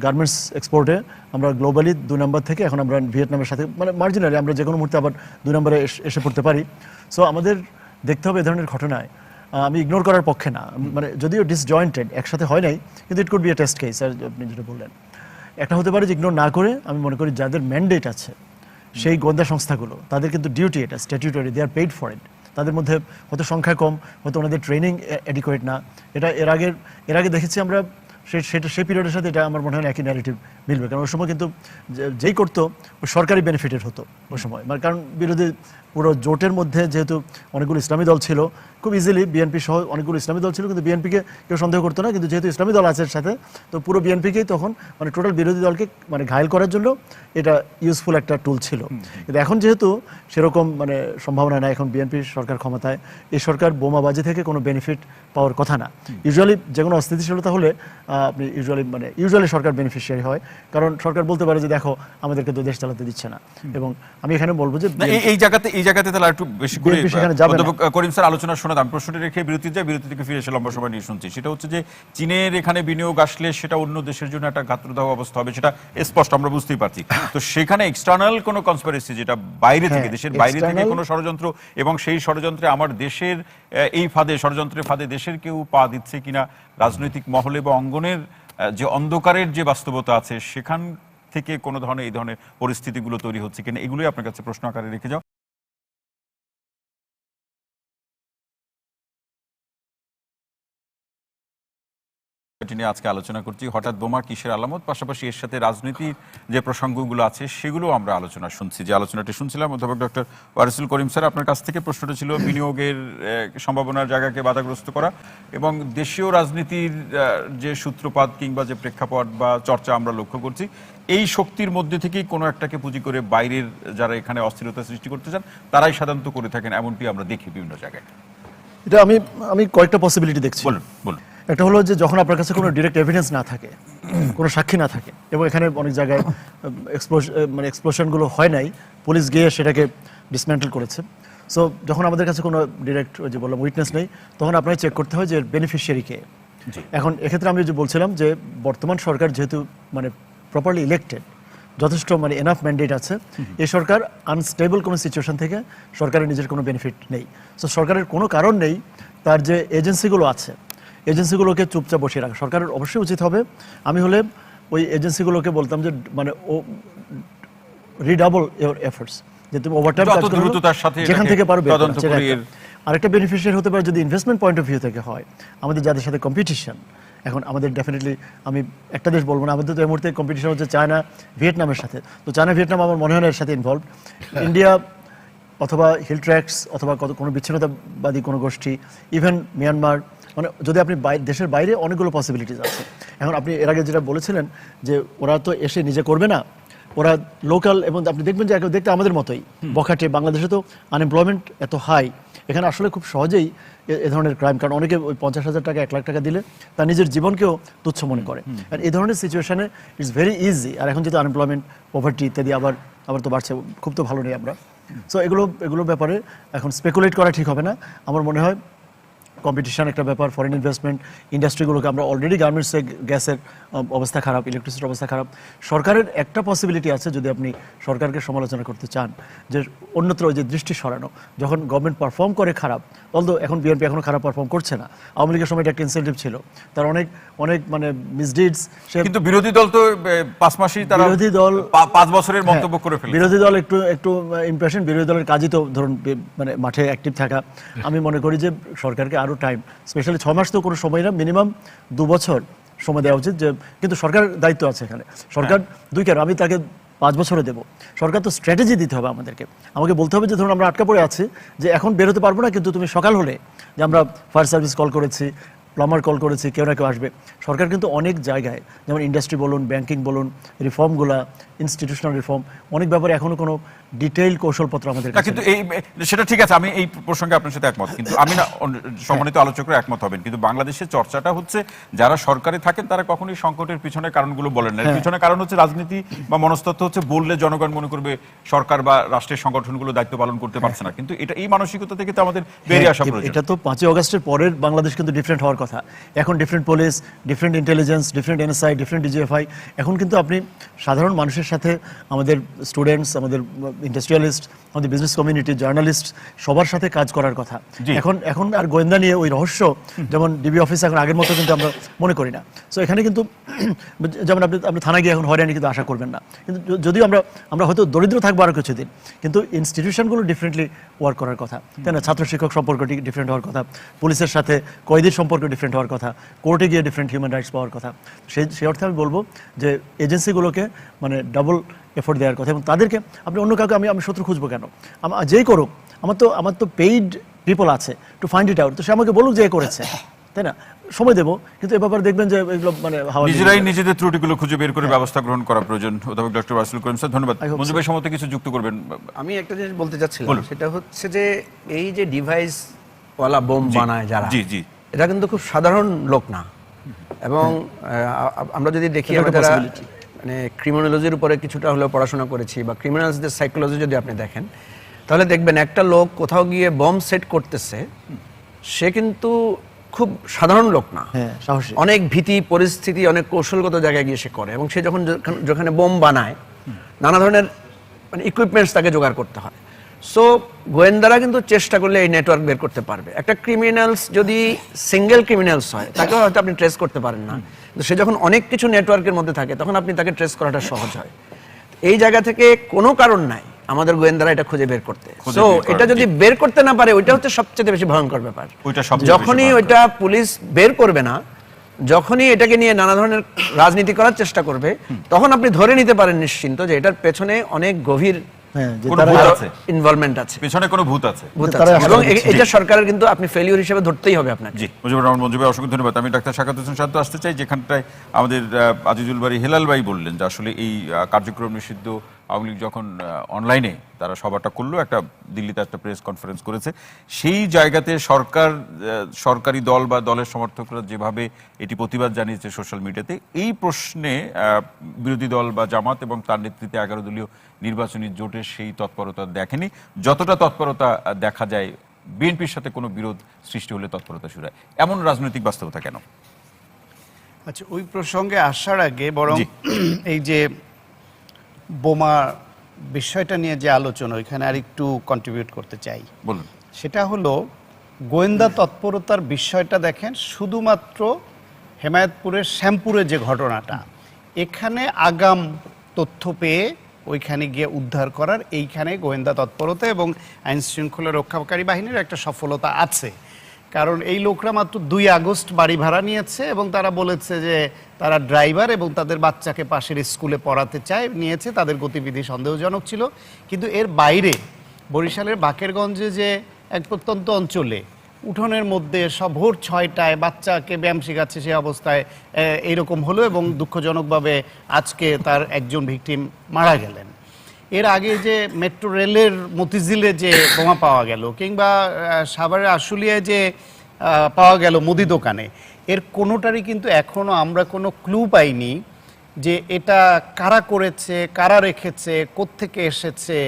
গার্মেন্টস এক্সপোর্টে আমরা গ্লোবালি 2 নম্বর থেকে এখন আমরা ভিয়েতনামের সাথে মানে মার্জিনালি আমরা যে কোনো মুহূর্তে আবার 2 নম্বরে এসে পড়তে পারি। সো আমাদের দেখতে হবে এ ধরনের ঘটনায় আমি ইগনোর করার পক্ষে না, মানে যদিও ডিসজয়েন্টেড একসাথে হয় নাই, কিন্তু it could be a test case. আর আপনি যেটা বললেন, একটা হতে পারে যে ইগনোর না করে আমি মনে করি যাদের ম্যান্ডেট আছে সেই গোয়েন্দা সংস্থাগুলো, তাদের কিন্তু ডিউটি, এটা statutory, they are paid for it. তাদের মধ্যে হয়তো সংখ্যা কম, হয়তো ওনাদের ট্রেনিং অ্যাডিকুয়েট না। এটা এর আগে দেখেছি আমরা, সেই পিরিয়ডের সাথে এটা আমার মনে হয় একই ন্যারেটিভ মিলবে। কারণ ওই সময় কিন্তু যেই করতো ওই সরকারি বেনিফিটেড হতো ওই সময়, মানে কারণ বিরোধী পুরো জোটের মধ্যে যেহেতু অনেকগুলো ইসলামী দল ছিল, খুব ইজিলি বিএনপি সহ অনেকগুলো ইসলামী দল ছিল, কিন্তু বিএনপিকে কেউ সন্দেহ করতো না। কিন্তু যেহেতু ইসলামী দল আছে সাথে, তো পুরো বিএনপিকেই তখন মানে টোটাল বিরোধী দলকে মানে ঘায়েল করার জন্য এটা ইউজফুল একটা টুল ছিল। কিন্তু এখন যেহেতু সেরকম মানে সম্ভাবনা নাই, এখন বিএনপি সরকার ক্ষমতায়, এই সরকার বোমাবাজি থেকে কোনো বেনিফিট পাওয়ার কথা না। ইউজুয়ালি যে কোনো অস্থিতিশীলতা হলে আপনি ইউজুয়ালি সরকার বেনিফিশিয়ারি হয়, কারণ সরকার বলতে পারে যে দেখো আমাদেরকে তো দেশ চালাতে দিচ্ছে না। এবং আমি এখানে বলবো যে এই জায়গাতে তাহলে একটু বেশি করে করিম স্যার আলোচনা শোনা, আমি প্রশ্নটি রেখে বিরতি থেকে ফিরে এসে লম্বা সময় নিয়ে শুনছি। সেটা হচ্ছে যে চীনের এখানে বিনিয়োগ আসলে সেটা অন্য দেশের জন্য একটা গাত্রদাহ অবস্থা হবে, সেটা স্পষ্ট আমরা বুঝতেই পারছি। তো সেখানে এক্সটার্নাল কোনো কনস্পিরেসি, যেটা বাইরে থেকে, দেশের বাইরে থেকে কোনো ষড়যন্ত্র, এবং সেই ষড়যন্ত্রে আমার দেশের এই ষড়যন্ত্রের ফাঁদে দেশের কেউ পা দিচ্ছে কিনা, রাজনৈতিক মহলে বা অঙ্গনের যে অন্ধকারের যে বাস্তবতা আছে সেখান থেকে কোনো ধরনের এই ধরনের পরিস্থিতিগুলো তৈরি হচ্ছে কিনা, এগুলোই আপনার কাছে প্রশ্ন আকারে রেখে যাও। বিষয়টি নিয়ে আজকে আলোচনা করছি। হঠাৎ বোমা কিসের আলামত, পাশাপাশি এর সাথে রাজনীতির যে প্রসঙ্গগুলো আছে সেগুলো আমরা আলোচনা শুনছি। যে আলোচনাটি শুনছিলাম অধ্যাপক ডক্টর ওয়ারিসুল করিম স্যার, আপনার কাছ থেকে প্রশ্নটা ছিল বিনিয়োগের সম্ভাবনার জায়গাকে বাধাগ্রস্ত করা এবং দেশীয় রাজনীতির যে সূত্রপাত কিংবা যে প্রেক্ষাপট বা চর্চা আমরা লক্ষ্য করছি, এই শক্তির মধ্যে থেকেই কোনো একটাকে পুঁজি করে বাইরের যারা এখানে অস্থিরতা সৃষ্টি করতে চান তারাই সাধারণত করে থাকেন, এমনটি আমরা দেখি বিভিন্ন জায়গায়। এটা আমি কয়েকটা পসিবিলিটি দেখছি। বলুন বলুন। একটা হলো যে যখন আপনার কাছে কোনো ডিরেক্ট এভিডেন্স না থাকে, কোনো সাক্ষী না থাকে, এবং এখানে অনেক জায়গায় এক্সপ্লোশনগুলো হয় নাই, পুলিশ গিয়ে সেটাকে ডিসমেন্টেল করেছে। সো যখন আমাদের কাছে কোনো ডিরেক্ট যে বললাম উইটনেস নেই, তখন আপনাকে চেক করতে হয় যে বেনিফিশিয়ারি কে। এখন এক্ষেত্রে আমি যে বলছিলাম যে বর্তমান সরকার যেহেতু মানে প্রপারলি ইলেক্টেড, যথেষ্ট মানে এনাফ ম্যান্ডেট আছে, এই সরকার আনস্টেবল কোনো সিচুয়েশন থেকে সরকারের নিজের কোনো বেনিফিট নেই। সো সরকারের কোনো কারণ নেই তার যে এজেন্সিগুলো আছে এজেন্সিগুলোকে চুপচাপ বসিয়ে রাখা। সরকারের অবশ্যই উচিত হবে, আমি হলে ওই এজেন্সিগুলোকে বলতাম যে মানে ও রিডাবল ইওর এফোর্টস, যে তুমি ওভারটাইম কাজ করো, যেখান থেকে পারো বের করো। আরেকটা বেনিফিশিয়ারি হতে পারে যদি ইনভেস্টমেন্ট পয়েন্ট অফ ভিউ থেকে হয়, আমাদের যাদের সাথে কম্পিটিশন এখন, আমাদের ডেফিনেটলি আমি একটা দেশ বলবো না, আমাদের তো এই মুহূর্তে কম্পিটিশন হচ্ছে চায়না ভিয়েতনামের সাথে। তো চায়না ভিয়েতনাম আমার মনে হয় না এর সাথে ইনভলভ। ইন্ডিয়া অথবা হিল ট্র্যাক্স অথবা কোনো বিচ্ছিন্নতাবাদী কোনো গোষ্ঠী, ইভেন মিয়ানমার, মানে যদি আপনি দেশের বাইরে অনেকগুলো পসিবিলিটিস আছে। এখন আপনি এর আগে যেটা বলেছিলেন যে ওরা তো এসে নিজে করবে না, ওরা লোকাল, এবং আপনি দেখবেন যে দেখতে আমাদের মতোই বখাটে। বাংলাদেশে তো আনএমপ্লয়মেন্ট এত হাই, এখানে আসলে খুব সহজেই এ ধরনের ক্রাইম, কারণ অনেকে ওই 50,000 টাকা 1 লাখ টাকা দিলে তার নিজের জীবনকেও তুচ্ছ মনে করে। আর এই ধরনের সিচুয়েশনে ইটস ভেরি ইজি। আর এখন যেহেতু আনএমপ্লয়মেন্ট, পভার্টি ইত্যাদি আবার তো বাড়ছে, খুব তো ভালো নেই আমরা। সো এগুলো ব্যাপারে এখন স্পেকুলেট করা ঠিক হবে না। আমার মনে হয় কম্পিটিশন একটা ব্যাপার, ফরেন ইনভেস্টমেন্ট, ইন্ডাস্ট্রিগুলোকে আমরা অলরেডি গার্মেন্টসে গ্যাসের অবস্থা খারাপ, ইলেকট্রিসিটির অবস্থা খারাপ। সরকারের একটা পসিবিলিটি আছে যদি আপনি সরকারকে সমালোচনা করতে চান, যে অন্যত্র যে দৃষ্টি সরানো, যখন গভর্নমেন্ট পারফর্ম করে খারাপ, অলদো এখন বিএনপি এখনো খারাপ পারফর্ম করছে না, আওয়ামী লীগের সময় একটা ইনসেন্টিভ ছিল, তার অনেক মানে মিসডিডস। কিন্তু বিরোধী দল তো 5 মাসেই তারা বিরোধী দল 5 বছরের মন্তব্য করে ফেলে। বিরোধী দল একটু ইমপ্রেশন, বিরোধী দলের কাজই তো ধরুন মানে মাঠে অ্যাক্টিভ থাকা। আমি মনে করি যে সরকারকে আরো টাইম, স্পেশালি 6 মাস তো কোনো সময় না, মিনিমাম 2 বছর সময় দেওয়া উচিত। যে কিন্তু সরকার দায়িত্ব আছে এখানে, সরকার দুই কেন, আমি তাকে 5 বছরে দেবো। সরকার তো স্ট্র্যাটেজি দিতে হবে আমাকে বলতে হবে যে ধরুন আমরা আটকা পড়ে আছি, যে এখন বেরোতে পারবো না, কিন্তু তুমি সকাল হলে যে আমরা ফায়ার সার্ভিস কল করেছি, প্লাম্বার কল করেছি, কেউ না কেউ আসবে। সরকার কিন্তু অনেক জায়গায়, যেমন ইন্ডাস্ট্রি বলুন, ব্যাংকিং বলুন, রিফর্মগুলা, ইনস্টিটিউশনাল রিফর্ম, অনেক ব্যাপারে এখনো কোনো ডিটেইল কৌশলপত্র আমাদের কাছে। কিন্তু সেটা ঠিক আছে, আমি এই প্রসঙ্গে আপনার সাথে একমত, কিন্তু আমি না সম্মানিত আলোচকরা একমত হবেন। কিন্তু বাংলাদেশের চর্চাটা হচ্ছে যারা সরকারে থাকেন তারা কখনোই সংকটের পিছনে কারণগুলো বলেন না। পিছনে কারণ হচ্ছে রাজনীতি বা মনস্তত্ত্ব হচ্ছে বললে জনগণ মনে করবে সরকার বা রাষ্ট্রের সংগঠনগুলো দায়িত্ব পালন করতে পারছে না। কিন্তু এটা এই মানসিকতা থেকে তো আমাদের বেরিয়ে আসা প্রয়োজন। এটা তো 5ই আগস্টের পরের বাংলাদেশ কিন্তু ডিফারেন্ট হওয়ার কথা। এখন different police, different intelligence, different NSI, different DGFI. এখন কিন্তু আপনি সাধারণ মানুষের সাথে, আমাদের স্টুডেন্টস, আমাদের ইন্ডাস্ট্রিয়ালিস্ট, আমাদের বিজনেস কমিউনিটি, জার্নালিস্ট, সবার সাথে কাজ করার কথা। এখন আর গোয়েন্দা নিয়ে ওই রহস্য, যেমন ডিবি অফিস এখন আগের মতো কিন্তু আমরা মনে করি না। সো এখানে কিন্তু যেমন আপনি থানায় গিয়ে এখন হয়রানি কিন্তু আশা করবেন না। কিন্তু যদিও আমরা হয়তো দরিদ্র থাকবো আরও কিছুদিন, কিন্তু ইনস্টিটিউশনগুলো ডিফারেন্টলি ওয়ার্ক করার কথা, তাই না? ছাত্র শিক্ষক সম্পর্কটি ডিফারেন্ট হওয়ার কথা, পুলিশের সাথে কয়েদির সম্পর্ক ডিফারেন্ট হওয়ার কথা, কোর্টে গিয়ে ডিফারেন্ট হিউম্যান রাইটস পাওয়ার কথা। সেই অর্থে আমি বলবো যে এজেন্সিগুলোকে মানে ডাবল এফোর্ট দেওয়ার কথা, এবং তাদেরকে আপনি অন্য কাউকে আমি শত্রু খুঁজবো কেন? যেই করুক, আমার তো পেইড পিপল আছে টু ফাইন্ড ইট আউট, তো সে আমাকে বলুক যে করেছে, তাই না? সময় দেবো, কিন্তু এ ব্যাপারে দেখবেন যে এগুলো মানে নিজেরাই নিজেদের ত্রুটিগুলো খুঁজে বের করে ব্যবস্থা গ্রহণ করা প্রয়োজন। অধ্যাপক ডক্টর ওয়ারিসুল করিম স্যার, ধন্যবাদ। মঞ্জু ভাই সম্মত কিছু যুক্ত করবেন? আমি একটা জিনিস বলতে চাচ্ছিলাম, সেটা হচ্ছে যে এই যে ডিভাইস ওয়ালা বোম বানায় যারা, এটা কিন্তু খুব সাধারণ লোক না। এবং আমরা যদি দেখি, মানে ক্রিমিনোলজির উপরে কিছুটা হলেও পড়াশোনা করেছি, বা ক্রিমিনালসদের সাইকোলজি যদি আপনি দেখেন, তাহলে দেখবেন একটা লোক কোথাও গিয়ে বম সেট করতেছে, সে কিন্তু খুব সাধারণ লোক না, অনেক ভীতি পরিস্থিতি, অনেক কৌশলগত জায়গায় গিয়ে সে করে। এবং সে যখন যেখানে বোম বানায়, নানা ধরনের মানে ইকুইপমেন্টস তাকে জোগাড় করতে হয়। সো গোয়েন্দারা কিন্তু চেষ্টা করলে এই নেটওয়ার্ক বের করতে পারবে। একটা ক্রিমিনালস যদি সিঙ্গেল ক্রিমিনালস হয়, তাকে হয়তো আপনি ট্রেস করতে পারেন না, কিন্তু সে যখন অনেক কিছু নেটওয়ার্কের মধ্যে থাকে, তখন আপনি তাকে ট্রেস করাটা সহজ হয়। এই জায়গা থেকে কোনো কারণ নাই আমাদের গোয়েন্দারা এটা খুঁজে বের করতে। সো এটা যদি বের করতে না পারে, ওইটা হচ্ছে সবচেয়ে বেশি ভয়ঙ্কর ব্যাপার। যখনই ওইটা পুলিশ বের করবে না, যখনই এটাকে নিয়ে নানা ধরনের রাজনীতি করার চেষ্টা করবে, তখন আপনি ধরে নিতে পারেন নিশ্চিন্ত যে এটার পেছনে অনেক গভীর হ্যাঁ, যে কোনো তারা- ভূত আছে ইনভলভমেন্ট আছে, পেছনে কোনো ভূত আছে। ভূত তারা আছে। আসলে এবং দিচ্ছে। এটা সরকারের কিন্তু আপনি ফেলিওর হিসেবে ধরতেই হবে আপনাকে। জি, মুজিবুর রহমান মঞ্জু ভাই, অসংখ্য ধন্যবাদ। আমি ডাক্তার সাকাত হোসেন শান্ত আসতে চাই, যেখানটায় আমাদের আজিজুল বারী হেলাল ভাই বললেন যে আসলে এই কার্যক্রম নিষিদ্ধ আওয়ামী লীগ যখন অনলাইনে তারা সভাটা করলো, একটা দিল্লিতে একটা প্রেস কনফারেন্স করেছে, সেই জায়গাতে সরকারি দল বা দলের সমর্থকরা যেভাবে এটি প্রতিবাদ জানিয়েছে সোশ্যাল মিডিয়াতে, এই প্রশ্নে বিরোধী দল বা জামাত এবং তার নেতৃত্বে 11 দলীয় নির্বাচনী জোটের সেই তৎপরতা দেখেনি। যতটা তৎপরতা দেখা যায়, বিএনপির সাথে কোনো বিরোধ সৃষ্টি হলে তৎপরতা শুরু হয়। এমন রাজনৈতিক বাস্তবতা কেন? আচ্ছা, ওই প্রসঙ্গে আসার আগে বরং জি। এই যে বোমা বিষয়টা নিয়ে যে আলোচনা, ওইখানে আর একটু কন্ট্রিবিউট করতে চাই। বলুন। সেটা হলো গোয়েন্দা তৎপরতার বিষয়টা দেখেন, শুধুমাত্র হেমায়েতপুরের শ্যামপুরের যে ঘটনাটা, এখানে আগাম তথ্য পেয়ে ওইখানে গিয়ে উদ্ধার করার এইখানে গোয়েন্দা তৎপরতা এবং আইন শৃঙ্খলা রক্ষাকারী বাহিনীর একটা সফলতা আছে। কারণ এই লোকরা মাত্র 2 আগস্ট বাড়ি ভাড়া নিয়েছে এবং তারা বলেছে যে তারা ড্রাইভার এবং তাদের বাচ্চাকে পাশের স্কুলে পড়াতে নিয়েছে, তাদের গতিবিধি সন্দেহজনক ছিল। কিন্তু এর বাইরে বরিশালের বাকেরগঞ্জে যে এক প্রত্যন্ত অঞ্চলে উঠোনের মধ্যে সব ভোর 6টায় বাচ্চাকে ব্যায়াম শেখাচ্ছে, সে অবস্থায় এইরকম হলো এবং দুঃখজনকভাবে আজকে তার একজন ভিকটিম মারা গেলেন। এর আগে যে মেট্রো রেলের মতিঝিলে যে বোমা পাওয়া গেল, কিংবা সাভারের আশুলিয়ায় যে পাওয়া গেল মুদি দোকানে, এর কোনোটারই কিন্তু এখনো আমরা কোনো ক্লু পাইনি যে এটা কারা করেছে, কারা রেখেছে, কোত্থেকে এসেছে,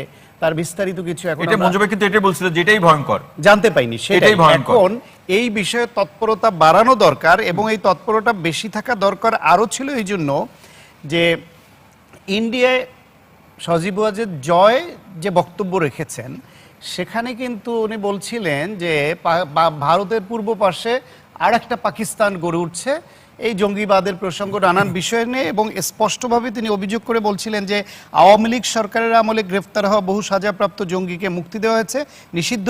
তার বিস্তারিত কিছু এখন এটা মঞ্জু ভাই কিন্তু এটাই বলছিল, যেটাই ভয়ঙ্কর। জানতে পাইনি। সেটাই এটাই ভয়ঙ্কর। এখন এই বিষয়ে তৎপরতা বাড়ানো দরকার এবং এই তৎপরতা বেশি থাকা দরকার আরও ছিল এই জন্য যে ইন্ডিয়ায় সজীব ওয়াজেদ জয় যে বক্তব্য রেখেছেন, সেখানে কিন্তু উনি বলছিলেন যে ভারতের পূর্ব পাশে আর একটা পাকিস্তান গড়ে উঠছে, এই জঙ্গিবাদের প্রসঙ্গ নানান বিষয় নিয়ে, এবং স্পষ্টভাবে তিনি অভিযোগ করে বলছিলেন যে আওয়ামী লীগ সরকারের আমলে গ্রেফতার হওয়া বহু সাজাপ্রাপ্ত জঙ্গিকে মুক্তি দেওয়া হয়েছে, নিষিদ্ধ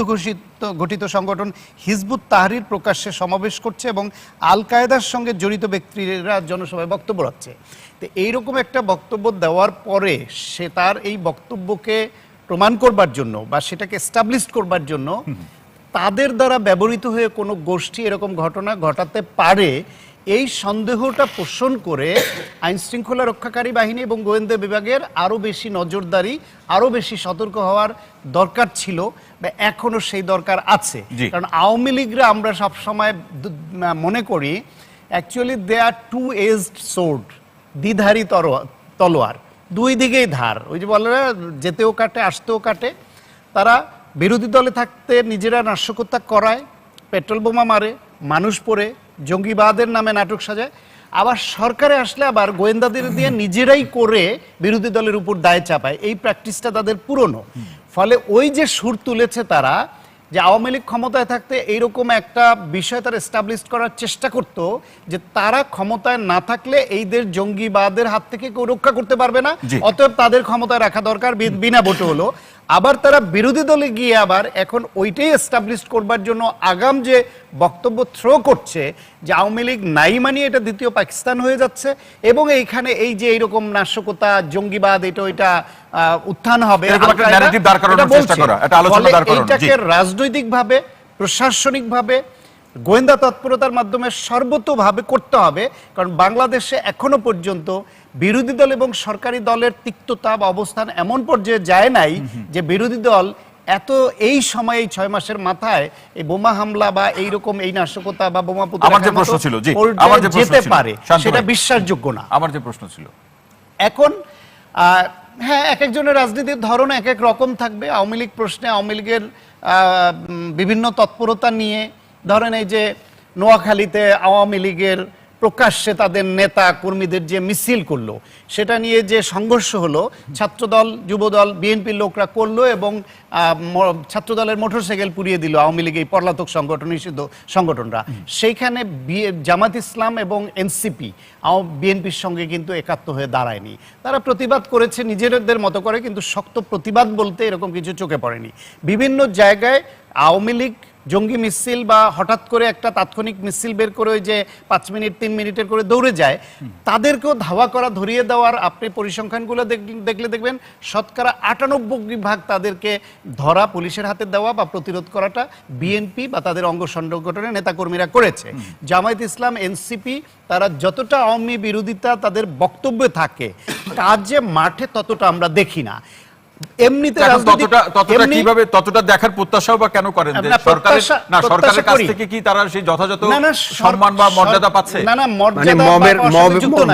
গঠিত সংগঠন হিজবুত তাহরির প্রকাশ্যে সমাবেশ করছে এবং আল কায়েদার সঙ্গে জড়িত ব্যক্তিরা জনসভায় বক্তব্য রাখছে। তো এইরকম একটা বক্তব্য দেওয়ার পরে সে তার এই বক্তব্যকে প্রমাণ করবার জন্য বা সেটাকে এস্টাবলিশ করবার জন্য তাদের দ্বারা ব্যবহৃত হয়ে কোনো গোষ্ঠী এরকম ঘটনা ঘটাতে পারে, এই সন্দেহটা পোষণ করে আইন শৃঙ্খলা রক্ষাকারী বাহিনী এবং গোয়েন্দা বিভাগের আরও বেশি নজরদারি, আরও বেশি সতর্ক হওয়ার দরকার ছিল বা এখনো সেই দরকার আছে। কারণ আওয়ামী লীগরা আমরা সবসময় মনে করি actually they are two edged sword, দ্বিধারী তলোয়ার, দুই দিকেই ধার। ওই যে বলে যেতেও কাটে আসতেও কাটে। তারা বিরোধী দলে থাকতে নিজেরা নাশকতা করায়, পেট্রোল বোমা মারে, মানুষ পড়ে, জঙ্গিবাদের নামে নাটক সাজায়, আবার সরকারে আসলে আবার গোয়েন্দাদের দিয়ে নিজেরাই করে বিরোধী দলের উপর দায় চাপায়। এই প্র্যাকটিসটা তাদের পুরনো। ফলে ওই যে সুর তুলেছে তারা, যে আওয়ামী লীগ ক্ষমতায় থাকতে এইরকম একটা বিষয় তারা এস্টাবলিশ করার চেষ্টা করত যে তারা ক্ষমতায় না থাকলে এইদের জঙ্গিবাদের হাত থেকে কেউ রক্ষা করতে পারবে না, অতএব তাদের ক্ষমতায় রাখা দরকার, বিনা ভোটে হলো। আবার তারা বিরোধী দলে গিয়ে আবার এখন ওইটাই এস্টাবলিশ করবার জন্য আগাম যে বক্তব্য থ্রো করছে যে আওয়ামী লীগ নাই মানিয়ে এটা দ্বিতীয় পাকিস্তান হয়ে যাচ্ছে এবং এইখানে এই যে এইরকম নাশকতা, জঙ্গিবাদ, এটা ওইটা উত্থান হবে, এইটাকে রাজনৈতিকভাবে, প্রশাসনিকভাবে, গোয়েন্দা তৎপরতার মাধ্যমে সর্বতোভাবে করতে হবে। কারণ বাংলাদেশে এখনো পর্যন্ত বিরোধী দল এবং সরকারি দলের তিক্ততা বা অবস্থান এমন পর্যায়ে যায় নাই যে বিরোধী দল এত এই সময়, এই 6 মাসের মাথায় এই বোমা হামলা বা এইরকম এই নাশকতা বা বোমা যেতে পারে, সেটা বিশ্বাসযোগ্য না। আমার যে প্রশ্ন ছিল এখন হ্যাঁ, এক একজনের রাজনীতির ধরন এক এক রকম থাকবে। আওয়ামী লীগ প্রশ্নে আওয়ামী লীগের বিভিন্ন তৎপরতা নিয়ে, ধরেন এই যে নোয়াখালীতে আওয়ামী লীগের প্রকাশ্যে তাদের নেতা কর্মীদের যে মিছিল করলো, সেটা নিয়ে যে সংঘর্ষ হলো, ছাত্রদল, যুবদল, বিএনপির লোকরা করলো এবং ছাত্রদলের মোটরসাইকেল পুড়িয়ে দিল আওয়ামী লীগ, এই পলাতক সংগঠন, নিষিদ্ধ সংগঠনরা। সেইখানে জামাত ইসলাম এবং এনসিপি বিএনপির সঙ্গে কিন্তু একাত্ম হয়ে দাঁড়ায়নি। তারা প্রতিবাদ করেছে নিজেদের মতো করে, কিন্তু শক্ত প্রতিবাদ বলতে এরকম কিছু চোখে পড়েনি। বিভিন্ন জায়গায় আওয়ামী লীগ জঙ্গি মিছিল বা হঠাৎ করে একটা তাৎক্ষণিক মিছিল বের করে ওই যে 5 মিনিট 3 মিনিটের করে দৌড়ে যায়, তাদেরকেও ধাওয়া করা, ধরিয়ে দেওয়ার আপনি পরিসংখ্যানগুলো দেখলে দেখবেন শতকরা 98% তাদেরকে ধরা, পুলিশের হাতে দেওয়া বা প্রতিরোধ করাটা বিএনপি বা তাদের অঙ্গ সংগঠনের নেতাকর্মীরা করেছে। জামায়াত ইসলাম, এনসিপি তারা যতটা আওয়ামী বিরোধিতা তাদের বক্তব্যে থাকে, কাজে মাঠে ততটা আমরা দেখি না। এমনিতে ততটা দেখার প্রত্যাশাও বা কেন করেন? সরকারের কাছ থেকে কি তারা সেই যথাযথ সম্মান বা মর্যাদা পাচ্ছে? না না,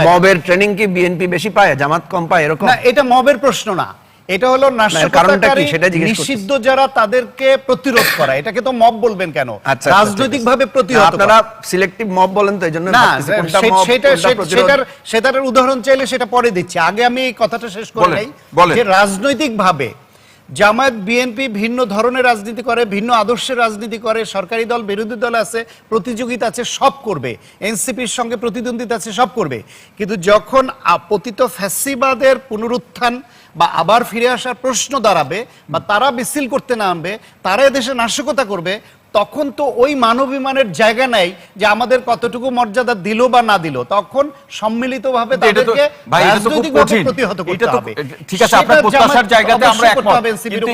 মবের ট্রেনিং কি বিএনপি বেশি পায়, জামাত কম পায় এরকম? না, এটা মবের প্রশ্ন না, এটা হলো নাশকতাকারী নিষিদ্ধ যারা তাদেরকে প্রতিরোধ করা। এটাকে তো মব বলবেন কেন? রাজনৈতিকভাবে প্রতিহত। আপনারা সিলেক্টিভ মব বলেন তো, এইজন্য না, সেটার উদাহরণ চাইলে সেটা পরে দিচ্ছি, আগে আমি এই কথাটা শেষ করে নেই যে রাজনৈতিকভাবে জামায়াত বিএনপি ভিন্ন ধরনের রাজনীতি করে, ভিন্ন আদর্শের রাজনীতি করে, সরকারি দল বিরোধী দল আছে, প্রতিযোগিতা আছে, সব করবে, এনসিপির সঙ্গে প্রতিদ্বন্দ্বিতা আছে, সব করবে। কিন্তু যখন পতিত ফ্যাসিবাদের পুনরুত্থান বা আবার ফিরে আসার প্রশ্ন দাঁড়াবে বা তারা মিছিল করতে নামবে, তারা এদেশে নাশকতা করবে, তখন তো ওই মানবিমানের জায়গা নাই যে আমাদের কতটুকু মর্যাদা দিল বা না দিল। তখন সম্মিলিতভাবে তাদেরকে রাজনৈতিকভাবে প্রতিহত করতে হবে। ঠিক আছে, আপনার প্রত্যাশার জায়গাতে আমরা একমত, কিন্তু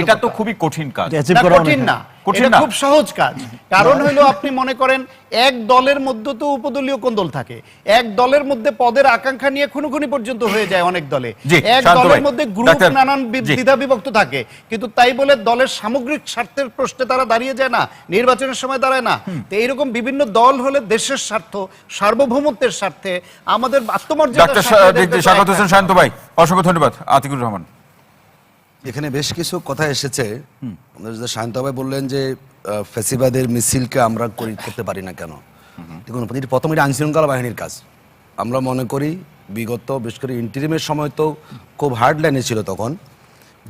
এটা তো খুবই কঠিন কাজ। কঠিন না, এটা খুব সহজ কাজ। কারণ হলো আপনি মনে করেন এক দলের মধ্যে তো উপদলীয় কোন্দল থাকে, এক দলের মধ্যে পদের আকাঙ্ক্ষা নিয়ে খুনোখুনি পর্যন্ত হয়ে যায় অনেক দলে, এক দলের মধ্যে গ্রুপ নানান দ্বিধা বিভক্ত থাকে, কিন্তু তাই বলে দলের সামগ্রিক স্বার্থের প্রশ্নে তারা দাঁড়িয়ে যায় না, নির্বাচনের সময় দাঁড়ায় না। তো এইরকম বিভিন্ন দল হলে দেশের স্বার্থ, সার্বভৌমত্বের স্বার্থে, আমাদের আত্মমর্যাদার স্বার্থে। স্বাগত হোসেন শান্ত ভাই, অসংখ্য ধন্যবাদ। আতিকুর রহমান, এখানে বেশ কিছু কথা এসেছে। শান্ত ভাই বললেন যে ফ্যাসিবাদের মিছিলকে আমরা করতে পারি না কেন? দেখুন, প্রথম এটা আইনশৃঙ্খলা বাহিনীর কাজ। আমরা মনে করি বিগত বিশেষ করে ইন্টারিমের সময় তো খুব হার্ড লাইনে ছিল, তখন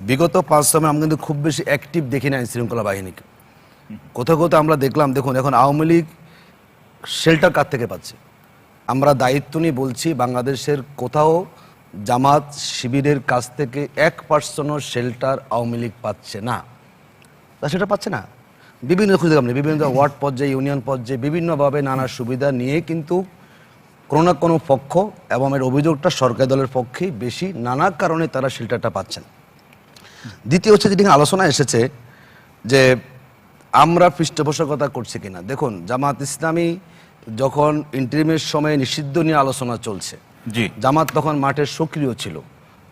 বিগত 5 সময় আমরা কিন্তু খুব বেশি অ্যাক্টিভ দেখি না আইনশৃঙ্খলা বাহিনীকে। কোথাও কোথাও আমরা দেখলাম, দেখুন এখন আওয়ামী লীগ শেল্টার কার থেকে পাচ্ছে? আমরা দায়িত্ব নিয়ে বলছি, বাংলাদেশের কোথাও জামাত শিবিরের কাছ থেকে 1% শেল্টার আওয়ামী লীগ পাচ্ছে না। তা সেটা পাচ্ছে না, বিভিন্ন খুঁজে দেখলাম, বিভিন্ন ওয়ার্ড পর্যায়ে, ইউনিয়ন পর্যায়ে বিভিন্নভাবে নানা সুবিধা নিয়ে কিন্তু কোনো না কোনো পক্ষ, এবং এর অভিযোগটা সরকারি দলের পক্ষেই বেশি, নানা কারণে তারা শেল্টারটা পাচ্ছেন। দ্বিতীয় হচ্ছে, যেটি আলোচনা এসেছে যে আমরা পৃষ্ঠপোষকতা করছি কিনা। দেখুন, জামাত ইসলামী যখন ইন্টারিমের সময় নিষিদ্ধ নিয়ে আলোচনা চলছে, জামাত তখন মাঠে সক্রিয় ছিল,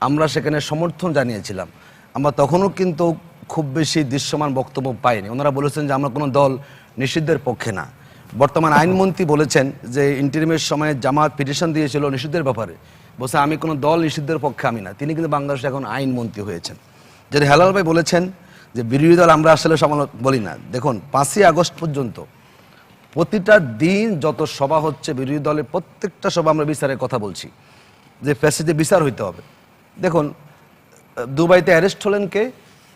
আমরা সেখানে সমর্থন জানিয়েছিলাম। আমরা তখনও কিন্তু খুব বেশি দৃশ্যমান বক্তব্য পাইনি। ওনারা বলেছেন যে আমরা কোনো দল নিষিদ্ধের পক্ষে না। বর্তমান আইনমন্ত্রী বলেছেন যে ইন্টারিমের সময় জামাত পিটিশন দিয়েছিল নিষিদ্ধের ব্যাপারে, বলছে আমি কোনো দল নিষিদ্ধের পক্ষে আমি না। তিনি কিন্তু বাংলাদেশে এখন আইনমন্ত্রী হয়েছেন। যেটা হেলাল ভাই বলেছেন যে বিরোধী দল আমরা আসলে বলি না। দেখুন, 5ই আগস্ট পর্যন্ত প্রতিটা দিন যত সভা হচ্ছে বিরোধী দলের প্রত্যেকটা সভা আমরা বিচারের কথা বলছি যে ফ্যাসিলিটি বিচার হইতে হবে। দেখুন, দুবাইতে অ্যারেস্ট হলেন কে?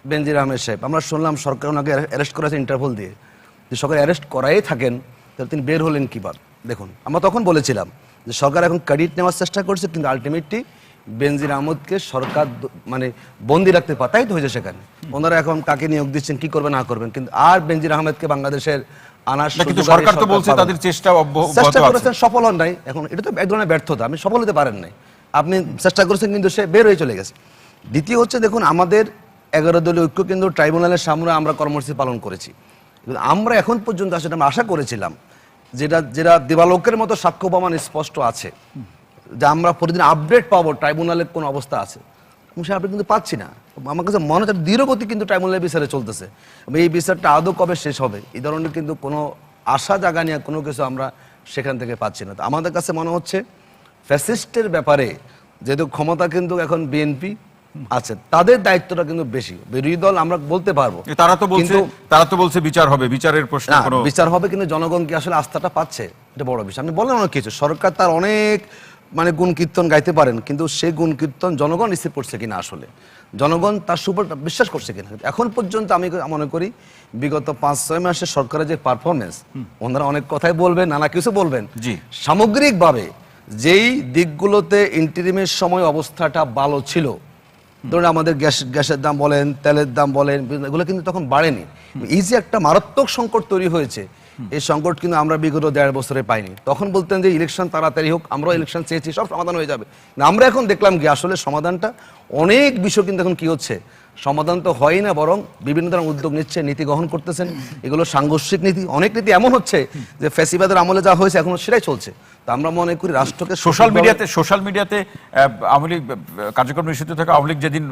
বেনজির আহমেদ সাহেব। আমরা শুনলাম সরকার ওনাকে অ্যারেস্ট করেছে ইন্টারপোল দিয়ে। যে সরকার অ্যারেস্ট করাই থাকেন, তাহলে তিনি বের হলেন কিভাবে? দেখুন, আমরা তখন বলেছিলাম যে সরকার এখন ক্রেডিট নেওয়ার চেষ্টা করছে, কিন্তু আলটিমেটলি বেনজির আহমদকে সরকার বন্দি রাখতে পারে, তাই তো হয়েছে সেখানে। ওনারা এখন কাকে নিয়োগ দিচ্ছেন, কি করবেন না করবেন, কিন্তু আর বেনজির আহমেদকে বাংলাদেশের আনার সরকার তো বলছে তাদের চেষ্টা করেছেন, সফল হন নাই। এখন এটা তো এক ধরনের ব্যর্থতা, আপনি সফল হতে পারেন নাই, আপনি চেষ্টা করেছেন কিন্তু সে বের হয়ে চলে গেছে। দ্বিতীয় হচ্ছে, দেখুন আমাদের 11 দলীয় ঐক্য কেন্দ্র ট্রাইব্যুনালের সামনে আমরা কর্মসূচি পালন করেছি। আমরা এখন পর্যন্ত আসলে আমরা আশা করেছিলাম যেটা দিবালোকের মতো সাক্ষ্য প্রমাণ স্পষ্ট আছে যে আমরা প্রতিদিন আপডেট পাবো ট্রাইব্যুনালের কোন অবস্থা আছে, সে আপডেট কিন্তু পাচ্ছি না। আমার কাছে মনে হচ্ছে দৃঢ়গতি কিন্তু ট্রাইব্যুনালের বিচারে চলতেছে। এই বিচারটা আদৌ কবে শেষ হবে এই ধরনের কিন্তু কোনো আশা জাগা নিয়ে কোনো কিছু আমরা সেখান থেকে পাচ্ছি না। তো আমাদের কাছে মনে হচ্ছে ফ্যাসিস্টের ব্যাপারে যেহেতু ক্ষমতা কিন্তু এখন বিএনপি আছে, তাদের দায়িত্বটা কিন্তু বেশি। বিরোধী দল আমরা বলতে পারবো, তারা তো বলছে বিচার হবে, বিচারের প্রশ্ন বিচার হবে, কিন্তু জনগণ কি আসলে আস্থাটা পাচ্ছে? এটা বড় বিষয়। আপনি বলেন অনেক কিছু, সরকার তার অনেক গুণ কীর্তন গাইতে পারেন, কিন্তু সেই গুণ কীর্তন জনগণ রিসিভ করছে কিনা, আসলে জনগণ তার সুপার বিশ্বাস করছে কিনা। এখন পর্যন্ত আমি মনে করি বিগত 5-6 মাসে সরকারের যে পারফরমেন্স, ওনারা অনেক কথাই বলবেন, নানা কিছু বলবেন, সামগ্রিকভাবে যেই দিকগুলোতে ইন্টারিমের সময় অবস্থাটা ভালো ছিল ধরুন আমাদের গ্যাসের দাম বলেন, তেলের দাম বলেন, এগুলো কিন্তু তখন বাড়েনি। এই যে একটা মারাত্মক সংকট তৈরি হয়েছে, এই সংকট কিন্তু আমরা বিগত 1.5 বছরে পাইনি। তখন বলতেন যে ইলেকশন তাড়াতাড়ি হোক, আমরাও ইলেকশন চেয়েছি, সব সমাধান হয়ে যাবে। না, আমরা এখন দেখলাম কি আসলে সমাধানটা অনেক বিষয় কিন্তু এখন কি হচ্ছে, সমাধান তো হয় না, বরং বিভিন্ন ধরনের উদ্যোগ নিচ্ছে, নীতি গ্রহণ করতেছেন। এগুলো সাংঘর্ষিক নীতি, অনেক নীতি এমন হচ্ছে যে ফ্যাসিবাদের আমলে যা হয়েছে এখন সেটাই চলছে। তো আমরা মনে করি রাষ্ট্রকে সোশ্যাল মিডিয়াতে আওয়ামী লীগ কার্যক্রম নিষিদ্ধ থাকা আওয়ামী লীগ যেদিন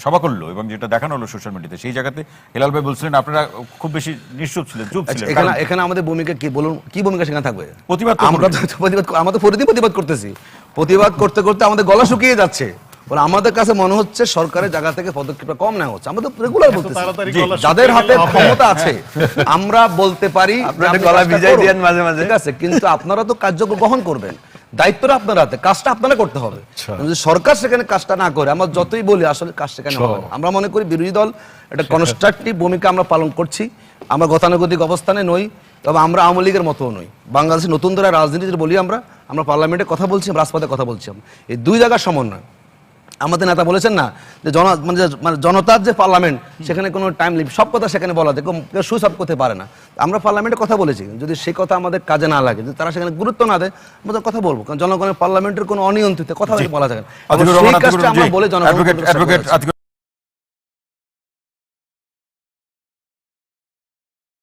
সভা করলো এবং যেটা দেখানো হলো সোশ্যাল মিডিয়াতে, সেই জায়গাতে হেলাল ভাই বলছিলেন আপনারা খুব বেশি নিশ্চুপ ছিলেন, চুপ ছিলেন। এখানে আমাদের ভূমিকা কি বলুন, কি ভূমিকা সেখানে থাকবে? প্রতিবাদ আমরা তো প্রতিবাদ করতেছি, প্রতিবাদ করতে করতে আমাদের গলা শুকিয়ে যাচ্ছে। বলে আমাদের কাছে মনে হচ্ছে সরকারের জায়গা থেকে পদক্ষেপটা কম নেওয়া হচ্ছে। আমরা তো রেগুলার বলতেছি, যাদের হাতে ক্ষমতা আছে আমরা বলতে পারি গলা ভিজাই দেন মাঝে মাঝে, ঠিক আছে, কিন্তু আপনারা তো কার্যক্রম গ্রহণ করবেন, দায়িত্বটা আপনার হাতে, কাজটা আপনারা করতে হবে। যদি সরকার সেখানে কাজটা না করে, আমরা যতই বলি আসলে কাজ সেখানে হবে না। আমরা মনে করি বিরোধী দল একটা কনস্ট্রাকটিভ ভূমিকা আমরা পালন করছি, আমরা গতানুগতিক অবস্থানে নই, তবে আমরা আওয়ামী লীগের মতো নই। বাংলাদেশের নতুন ধারার রাজনীতি বলি, আমরা পার্লামেন্টে কথা বলছি, রাজপথে কথা বলছি। এই দুই জায়গার সমন্বয়। আমাদের নেতা বলেছেন না যে জনতার যে পার্লামেন্ট, সেখানে কোনো টাইম লিমিট, সব কথা সেখানে বলা যায়, কেউ সুইচ অফ করতে পারে না। আমরা পার্লামেন্টে কথা বলেছি, যদি সেই কথা আমাদের কাজে না লাগে, যদি তারা সেখানে গুরুত্ব না দেয়, আমরা কথা বলবো, কারণ জনগণের পার্লামেন্টের কোনো অনিয়ন্ত্রিত কথা বলা যায় না। সেই কাজটা আমরা বলে জনগণ